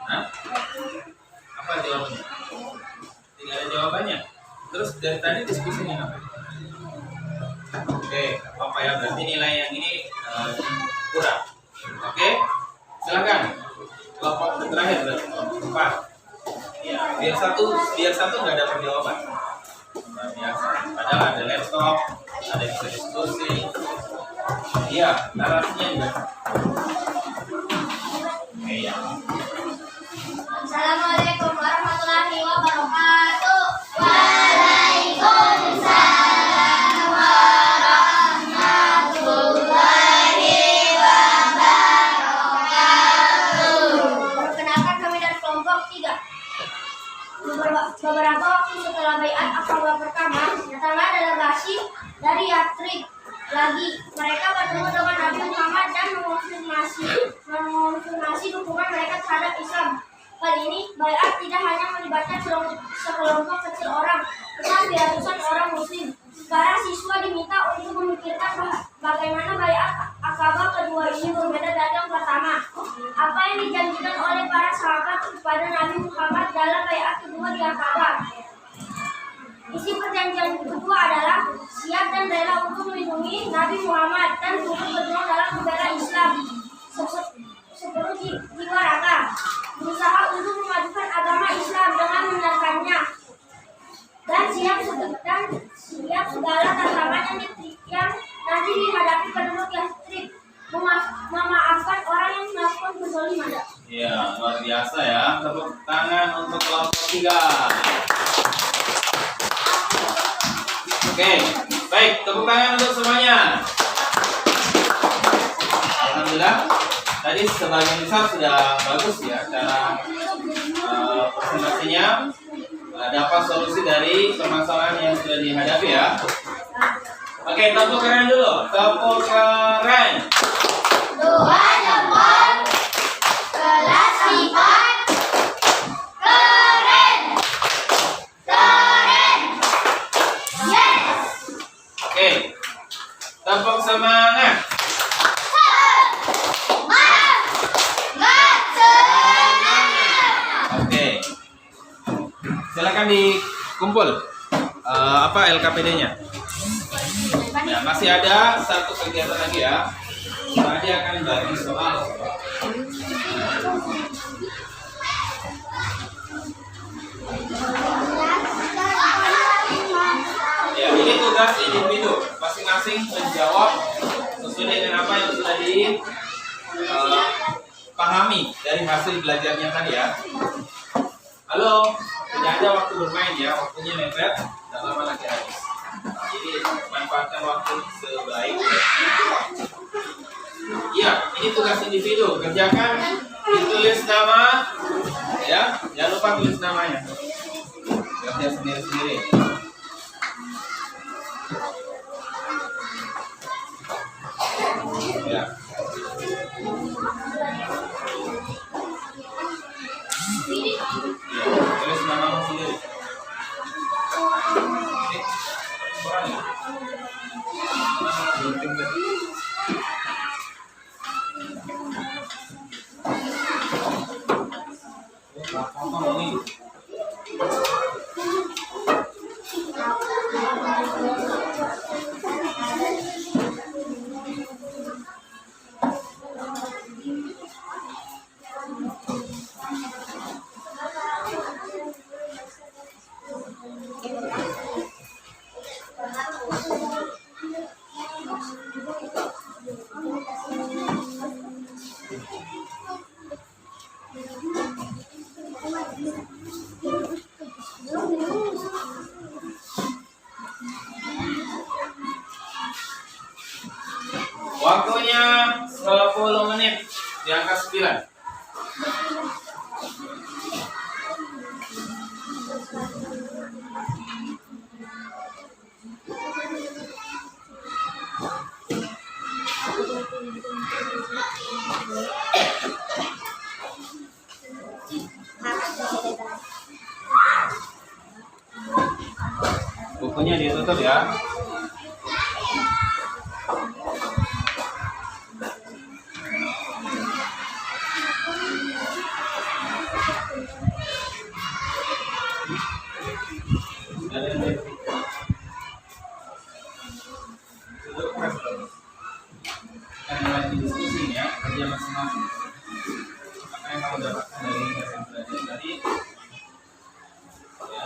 Hah? Apa jawabannya? Tidak ada jawabannya. Terus dari tadi diskusinya apa? Oke, apa ya? Berarti nilai yang ini kurang. Oke, silakan. biasa tuh nggak ada perjawaban. Luar biasa. Padahal ada laptop, ada yang bisa diskusi. Iya, narasinya juga. Oke ya. Assalamualaikum warahmatullahi wabarakatuh. Waalaikumsalam warahmatullahi wabarakatuh. Perkenalkan kami dari kelompok 3. Beberapa waktu setelah baiat akabah pertama, datanglah delegasi dari Yathrib lagi. Mereka bertemu dengan Nabi Muhammad dan mengonfirmasi dukungan mereka terhadap Islam. Kali ini baiat tidak hanya melibatkan sekelompok kecil orang, tetapi ratusan orang muslim. Para siswa diminta untuk memikirkan bagaimana baiat akabah kedua ini berbeda dari yang pertama. Apa yang dijanjikan oleh para sahabat kepada Nabi Muhammad dalam baiat kedua di Akabah. Isi perjanjian kedua adalah siap dan rela untuk melindungi Nabi Muhammad dan turut berjuang dalam membela Islam seperti jiwa raga, berusaha untuk memajukan agama Islam dengan membenarkannya, dan siap segala tantangan yang nanti dihadapi penduduk Yathrib, memaafkan orang yang melakukan kezaliman. Iya, luar biasa ya. Tepuk tangan untuk kelompok 3. Oke, baik, tepuk tangan untuk semuanya. Alhamdulillah, tadi sebagian besar sudah bagus ya cara presentasinya, dapat solusi dari permasalahan yang sudah dihadapi ya. Oke, tepuk keren dulu, tepuk keren. Doa jempol kelas 4 keren, keren, yes. Oke, tepuk semangat. Oke, silakan dikumpul apa LKPD-nya. Ya, masih ada satu kegiatan lagi ya. Tadi akan bagi soal. Ya, ini tugas individu. Masing-masing menjawab sesuai dengan apa yang sudah dipahami dari hasil belajarnya tadi ya. Halo, tidak ada waktu bermain ya, waktunya mepet dan lama lagi habis. Jadi manfaatkan waktu sebaik. Iya, ini tugas individu. Kerjakan, ditulis nama, ya, jangan lupa tulis namanya. Kerja sendiri-sendiri. Ya. Tulis namamu sendiri. Waktunya 10 menit di angka 9. Bukunya ditutup ya. Kita mulai diskusi ya, kerja masing-masing. Apa yang kamu dapatkan dari yang belajar tadi? Ya.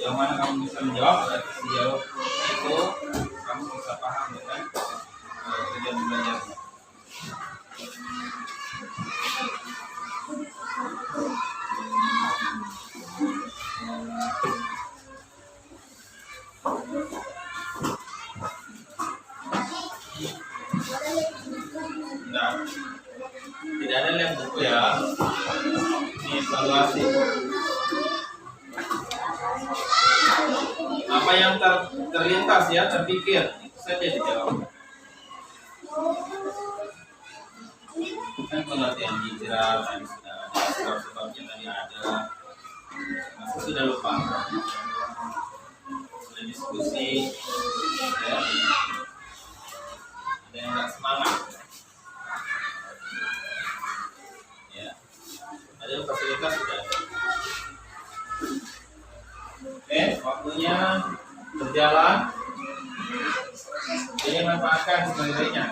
sejauh mana kamu bisa menjawab, berarti sejauh itu kamu bisa paham dengan tujuan belajarnya. Nah, tidak ada lem buku ya. Ini evaluasi. Apa yang terlintas ya, terpikir, itu saja dijawab. Kan pelatihan hijrah tadi sudah ada, sebab-sebabnya tadi ada. Masa sudah lupa? Sudah diskusi, ya. Ada yang nggak semangat, ya. Ada fasilitas sudah ada. Oke, waktunya berjalan. Jadi manfaatkan sebaik-baiknya.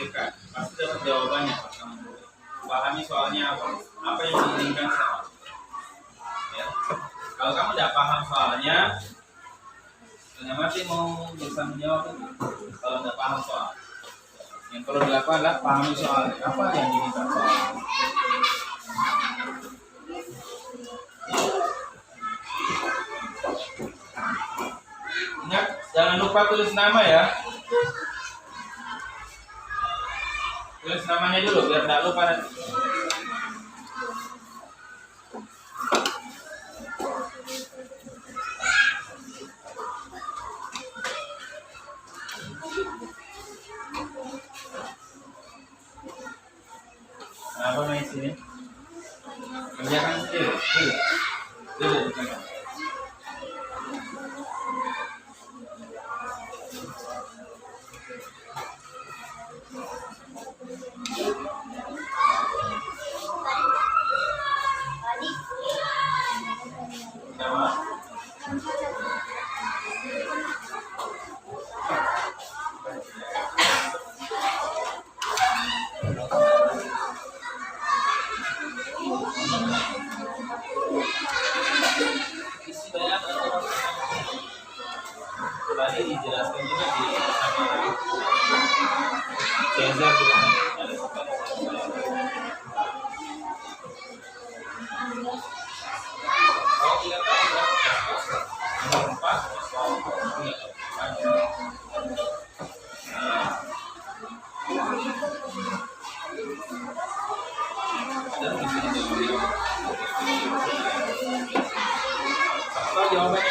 Pikirkan, pasti dapat jawabannya. Pahami soalnya apa yang diinginkan soal. Ya. Kalau kamu tidak paham soalnya, setengah mati mau bisa menjawab itu. Kalau tidak paham soal, yang perlu dilakukan adalah pahami soalnya. Apa yang diinginkan soal. Ingat, jangan lupa tulis nama ya. Tulis namanya dulu biar tidak lupa nanti. Nah, apa main sini? Kerjakan sendiri. Dulu. Tadi dijelaskan juga di sama Cesar juga ada sekali. Kalau tidak tahu nomor 4 soal dan di sini apa jawabannya?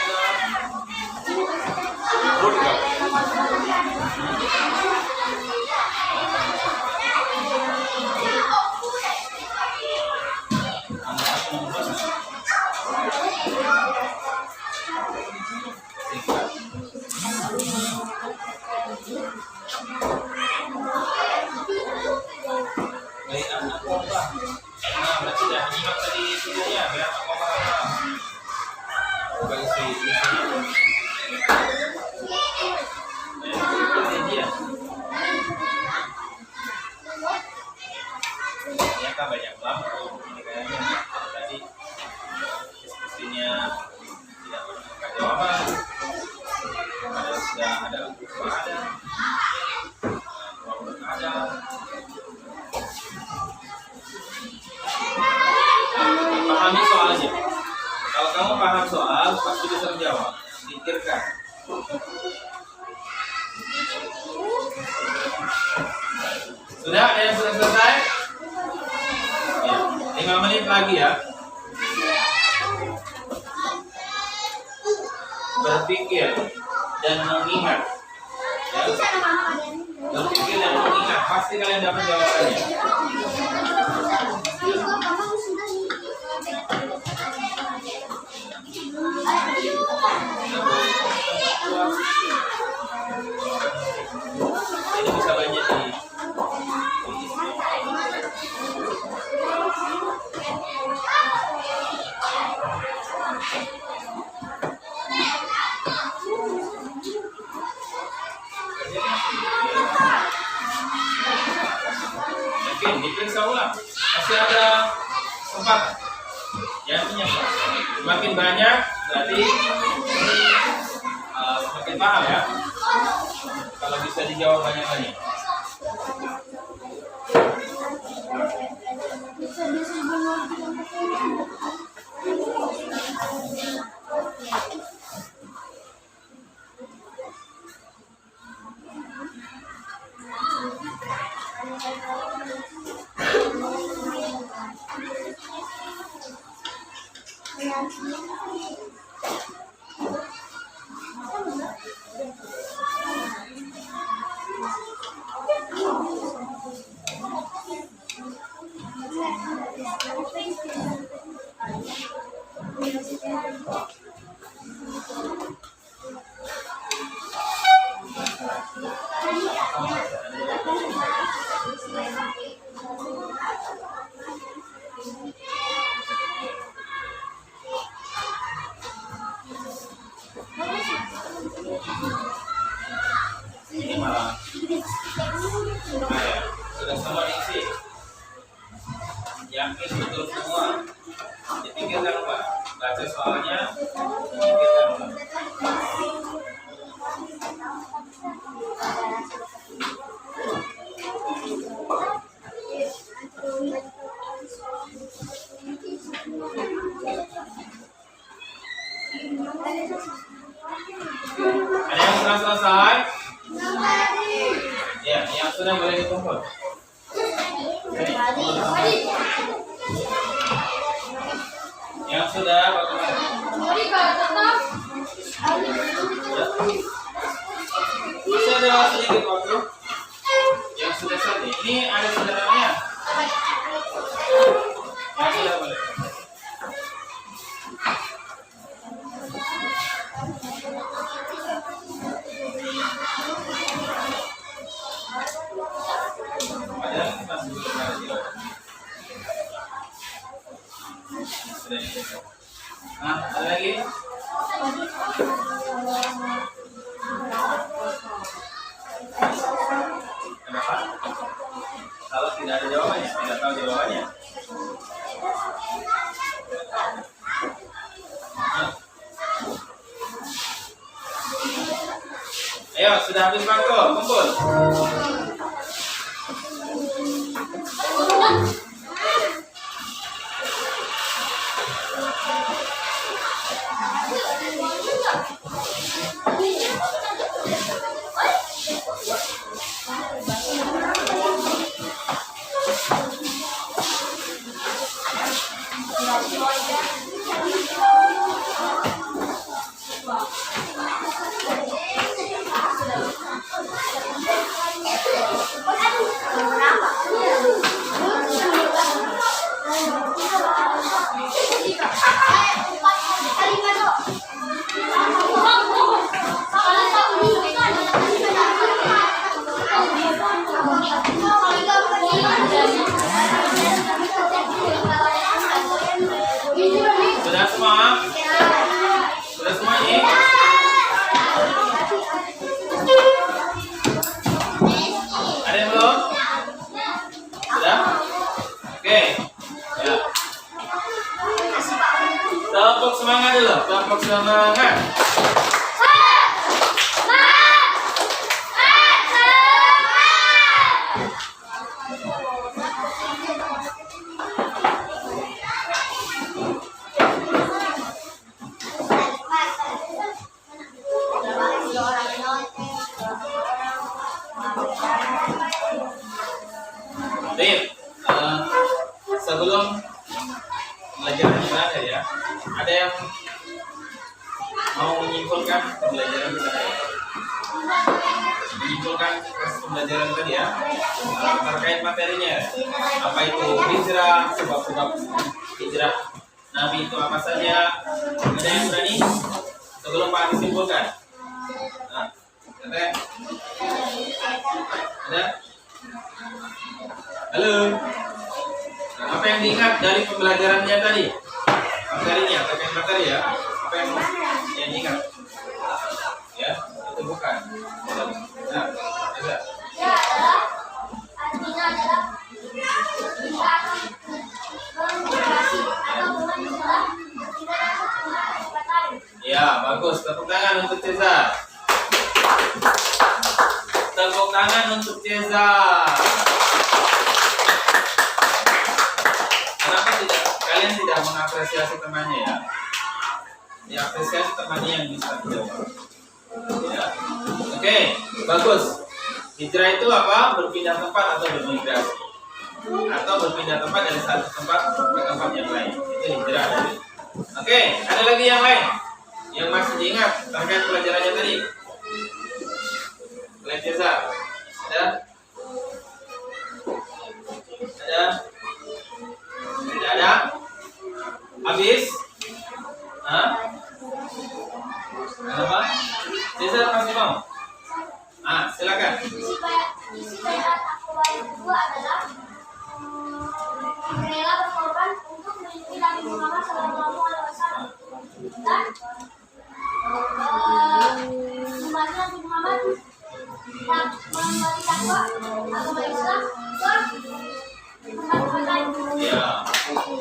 Ternyata banyak banget tadi diskusinya tidak menemukan jawaban. Sudah ada pahami soalnya. Kalau kamu paham soal pasti bisa menjawab. Pikirkan. Sudah ada yang sudah selesai? Ya, 5 menit lagi ya. Berpikir dan mengingat. Ya. Berpikir dan mengingat, pasti kalian dapat jawabannya. Ini bisa banyak di mungkin diperiksa ulang, masih ada tempat. Jangan menyesal. Semakin banyak berarti semakin paham ya. Kalau bisa dijawab banyak-banyak. Ini malah sudah semua diisi. Yakin betul semua. Dipikirkan Pak. Baca soalnya, dipikirkan Pak. Ada yang sudah selesai? Ya, yang sudah boleh dikumpul. Yang sudah bagaimana? Masih ada sedikit waktu. Yang sudah selesai. Ini ada saudaranya. Yang sudah boleh. Nah, ada lagi? Kenapa? Kalau tidak ada jawabannya, tidak tahu jawabannya. Ayo, sudah habis waktu, kumpul. Sudah semua? Sudah semua ini? Ada yang belum? Sudah? Oke. Ya. Tepuk semangat dulu. Tepuk semangat. pembelajaran yang ada ya. Ada yang mau menyimpulkan pembelajaran kita tadi? Menyimpulkan proses pembelajaran tadi ya, terkait materinya. Apa itu hijrah, sebab-sebab hijrah Nabi itu apa saja? Ada yang berani? Sebelum Pak disimpulkan. Nah, ada? Halo? Nah, apa yang diingat dari pembelajarannya tadi? Materinya, terkait materi ya. Apa yang diingat? Ya, itu bukan. Nah, ada. Ya adalah artinya adalah kita akan mengkomunikasi atau menjelaskan tidak ada kesempatan. Ya, bagus. Tepuk tangan untuk Cesar. Tepuk tangan untuk Cesar. Kenapa kalian tidak mengapresiasi temannya ya? Diapresiasi temannya yang bisa jawab. Ya. Oke, bagus. Hijrah itu apa? Berpindah tempat atau bermigrasi, atau berpindah tempat dari satu tempat ke tempat yang lain. Itu hijrah. Oke, ada lagi yang lain yang masih diingat terkait pelajarannya tadi? Selain Cesar, ada? Ada? Tidak ada? Habis? Hah? Kenapa? Cesar masih mau? Silakan. Isi bayat Aqabah yang kedua adalah rela berkorban untuk melindungi Nabi Muhammad SAW dan membantu Nabi Muhammad membagi dakwah agama Islam ke tempat-tempat lain. Ya,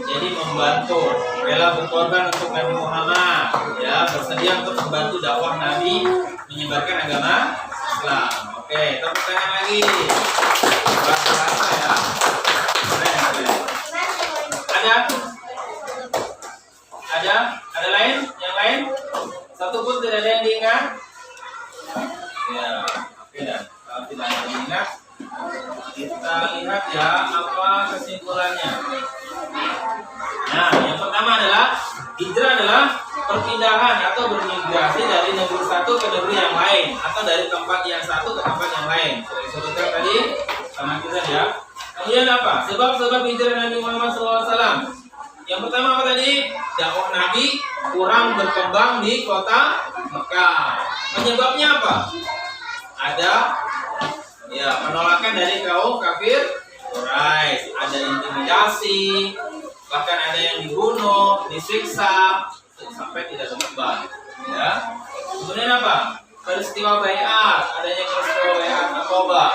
jadi membantu, rela berkorban untuk Nabi Muhammad, ya, bersedia untuk membantu dakwah Nabi menyebarkan agama Islam. Oke, tepuk tangan lagi. Bahasa ya. Ada? Ada? Ada lain? Yang lain? Satu pun tidak ada yang diingat? Ya, oke dah. Kalau tidak ada yang diingat, kita lihat ya apa kesimpulannya. Nah, yang pertama adalah hijrah adalah perpindahan atau bermigrasi dari negeri satu ke negeri yang lain, atau dari tempat yang satu ke tempat yang lain. Sudah disebutkan tadi sama kita ya. Kemudian apa? Sebab-sebab hijrah Nabi Muhammad SAW. Yang pertama apa tadi? Dakwah Nabi kurang berkembang di kota Mekah. Penyebabnya apa? Ada ya penolakan dari kaum kafir Quraisy, ada intimidasi, bahkan ada yang dibunuh, disiksa sampai tidak berkembang. Ya. Kemudian apa? Peristiwa baiat, adanya peristiwa baiat Aqabah,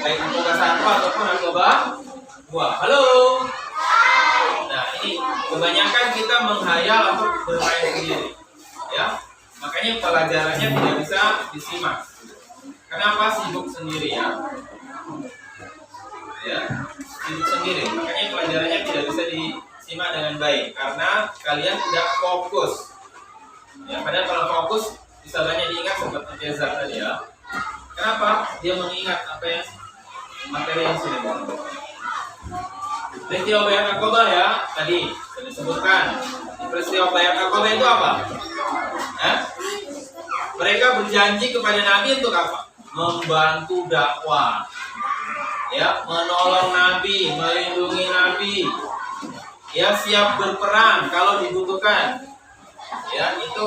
baik Aqabah 1 ataupun Aqabah 2. Halo. Nah, ini kebanyakan kita menghayal untuk bermain sendiri. Ya. Makanya pelajarannya tidak bisa disimak. Kenapa? Sibuk sendiri ya. Ya, sibuk sendiri. Makanya pelajarannya tidak bisa disimak dengan baik karena kalian tidak fokus. Ya, padahal kalau fokus bisa banyak diingat seperti Cesar tadi ya. Kenapa? Dia mengingat apa yang materi yang sudah disebutkan. Peristiwa Baiat Aqabah ya, tadi sudah disebutkan. Peristiwa Baiat Aqabah itu apa? Mereka berjanji kepada Nabi untuk apa? Membantu dakwah, ya, menolong Nabi, melindungi Nabi, ya, siap berperang kalau dibutuhkan. Ya, itu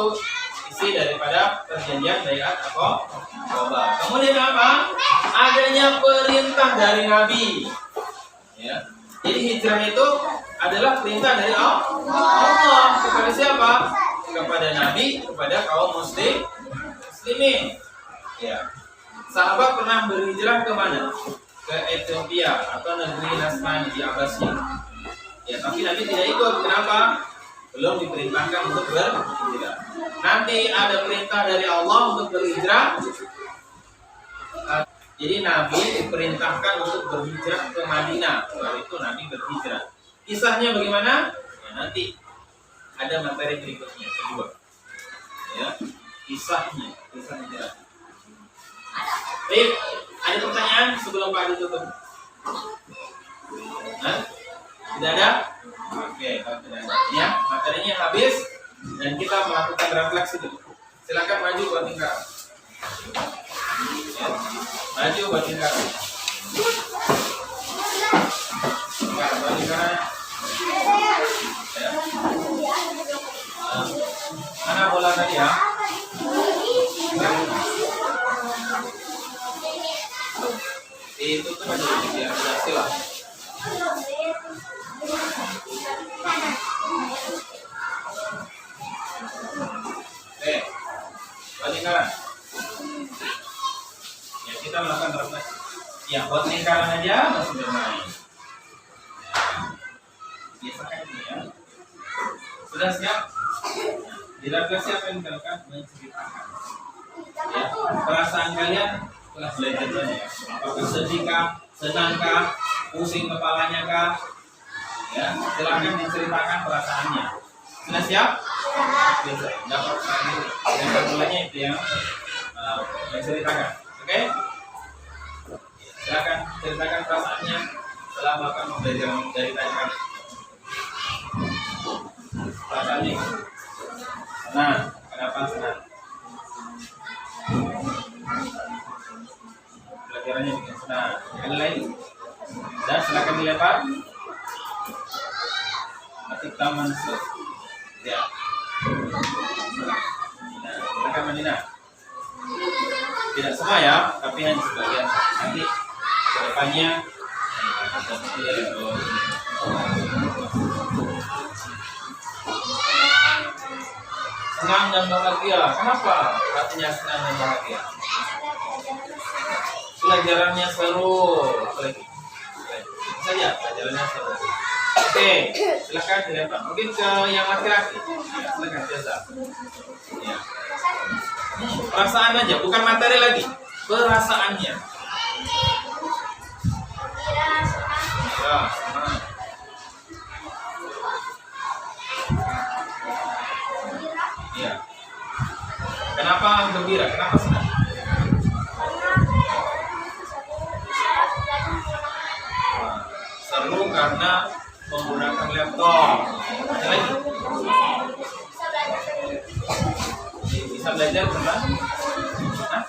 isi daripada perjanjian Baiat Aqabah. Kemudian apa? Adanya perintah dari Nabi. Ya. Jadi hijrah itu adalah perintah dari Allah kepada siapa? Kepada Nabi, kepada kaum muslimin. Ya. Sahabat pernah berhijrah ke mana? Ke Ethiopia atau negeri Nasrani di Abbasiyah. Ya, tapi Nabi tidak ikut. Kenapa? Belum diperintahkan untuk berhijrah. Nanti ada perintah dari Allah untuk berhijrah. Jadi Nabi diperintahkan untuk berhijrah ke Madinah. Setelah itu Nabi berhijrah. Kisahnya bagaimana? Ya, nanti ada materi berikutnya kedua. Ya, kisah hijrah. Baik, ada pertanyaan sebelum Pak ditutup? Tidak ada? Oke, kalau tidak ada. Ya, materinya habis dan kita melakukan refleksi dulu. Silakan maju buat tingkat. Ya, maju buat tingkat. Tingkat buat tingkat. Ya. Mana bola tadi ya? Itu tuh aja biar berhasil lah. Oke, balik kanan. Ya, kita melakukan refleksi. Ya, buat lingkaran aja masih bermain. Biasakan ini ya. Sudah siap? Di refleksi apa yang dilakukan? Menceritakan. Ya, perasaan kalian telah belajar banyak. Apakah sedih kah, senang kah, pusing kepalanya kah? Ya, silakan diceritakan perasaannya. Sudah siap? Biasa. Dapat yang formulanya itu yang menceritakan. Oke? Silakan ceritakan perasaannya setelah melakukan pembelajaran dari tadi. Perasaannya senang. Kenapa senang? Pelajarannya bikin senang. Ada lagi? Dan silakan dilempar. Ketik taman ya. Nah, silakan Madinah. Tidak semua ya, tapi hanya sebagian. Nanti kedepannya senang dan bahagia. Kenapa artinya senang dan bahagia? Pelajarannya seru. Apalagi? Saja pelajarannya seru. Oke, silakan dilempar. Mungkin ke yang laki-laki. Ya, silakan biasa. Ya. Perasaan aja, bukan materi lagi. Perasaannya. Ya, senang. Ya. Kenapa gembira? Kenapa senang? Seru karena menggunakan laptop. Ada lagi? Bisa belajar tentang? Hah?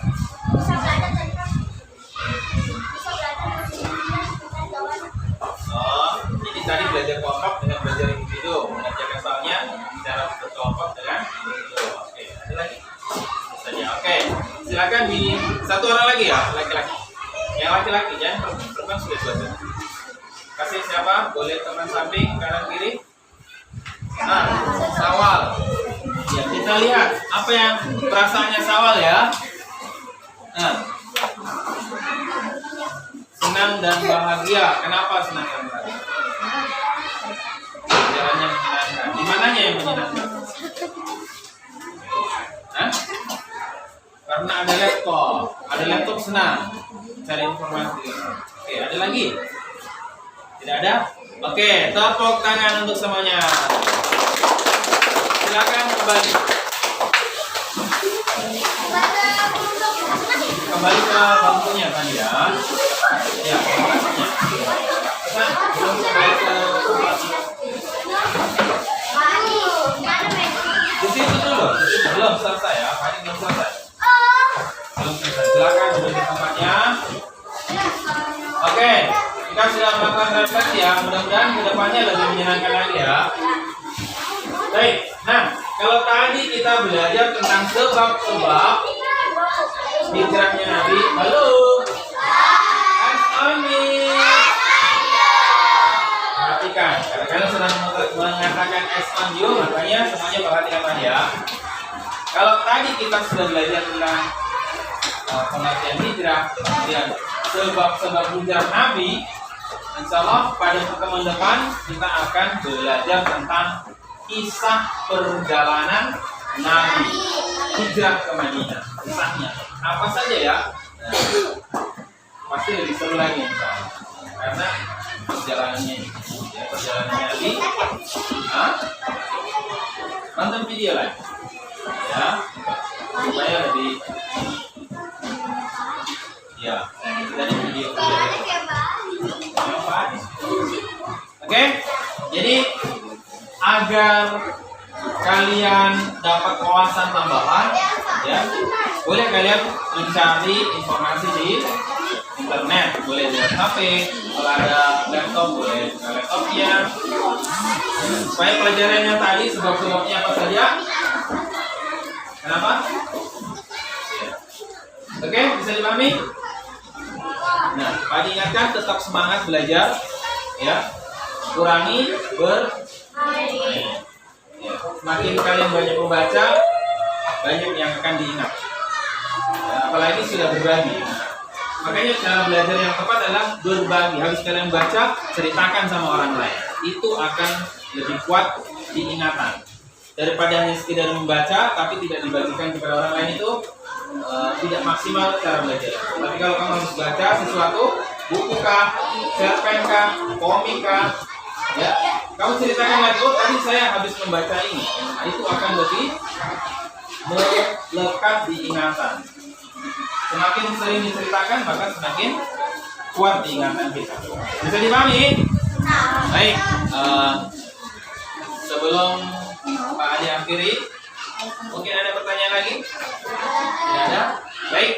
Oh, ini tadi belajar kelompok dengan belajar individu. Mengerjakan soalnya secara berkelompok dengan individu. Oke, ada lagi? Saja. Oke, silakan di satu orang lagi ya, laki-laki. Yang laki-laki jangan perempuan sudah belajar. Kasih siapa? Boleh teman samping, kanan kiri. Nah, Sawal. Ya, kita lihat apa yang perasaannya Sawal ya. Nah, senang dan bahagia. Kenapa senang dan bahagia? Caranya menyenangkan. Di mananya yang menyenangkan? Hah? Karena ada laptop. Ada laptop senang. Cari informasi. Oke, ada lagi? Tidak ada? Oke, tepuk tangan untuk semuanya. Silakan kembali. Kembali ke bangkunya kan ya? Ya, bangkunya. Nah, belum kembali ke tempatnya. Di situ dulu. Belum selesai ya? Ini belum selesai. Belum selesai. Silakan duduk di tempatnya. Oke. Kita sudah melakukan refleksi ya, mudah-mudahan kedepannya lebih menyenangkan lagi ya. Baik, nah kalau tadi kita belajar tentang sebab-sebab hijrahnya Nabi. Halo, as on me. Perhatikan, karena kalian sedang mengatakan as on you, makanya semuanya perhatikan lagi ya. Kalau tadi kita sudah belajar tentang pengertian hijrah dan sebab-sebab hijrah Nabi, insya Allah pada pertemuan depan kita akan belajar tentang kisah perjalanan Nabi hijrah ke Madinah. Kisahnya apa saja ya? Nah, pasti lebih seru lagi insya Allah. Karena perjalanannya ya, perjalanan Nabi. Nonton video lagi ya, supaya lebih ya, kita di video. Oke, Jadi agar kalian dapat wawasan tambahan, ya, boleh kalian mencari informasi di internet, boleh di HP, kalau ada laptop boleh buka laptopnya. Supaya pelajarannya tadi sebab-sebabnya apa saja? Kenapa? Oke, bisa dipahami? Nah, Pak ingatkan tetap semangat belajar, ya. Kurangi bermain. Ya. Semakin kalian banyak membaca, banyak yang akan diingat. Ya, apalagi sudah berbagi. Makanya cara belajar yang tepat adalah berbagi. Habis kalian baca, ceritakan sama orang lain. Itu akan lebih kuat diingatan. Daripada hanya sekedar membaca tapi tidak dibagikan kepada orang lain, itu tidak maksimal cara belajar. Tapi kalau kamu harus baca sesuatu, buku kah, cerpen kah, komik kah, ya, kamu ceritakan lagi, oh tadi saya habis membaca ini. Nah, itu akan lebih melekat di ingatan. Semakin sering diceritakan, maka semakin kuat di ingatan kita. Bisa dipahami? Baik, sebelum Pak Ali akhiri, mungkin ada pertanyaan lagi? Tidak ada? Baik,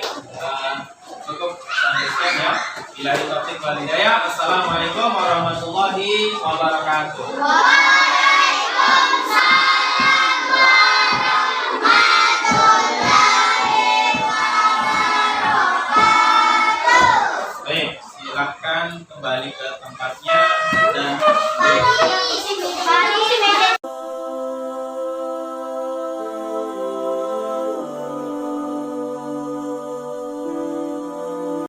cukup sampai sekian ya. Billahi taufiq wal hidayah. Assalamualaikum warahmatullahi wabarakatuh. Baik, silakan kembali ke tempatnya dan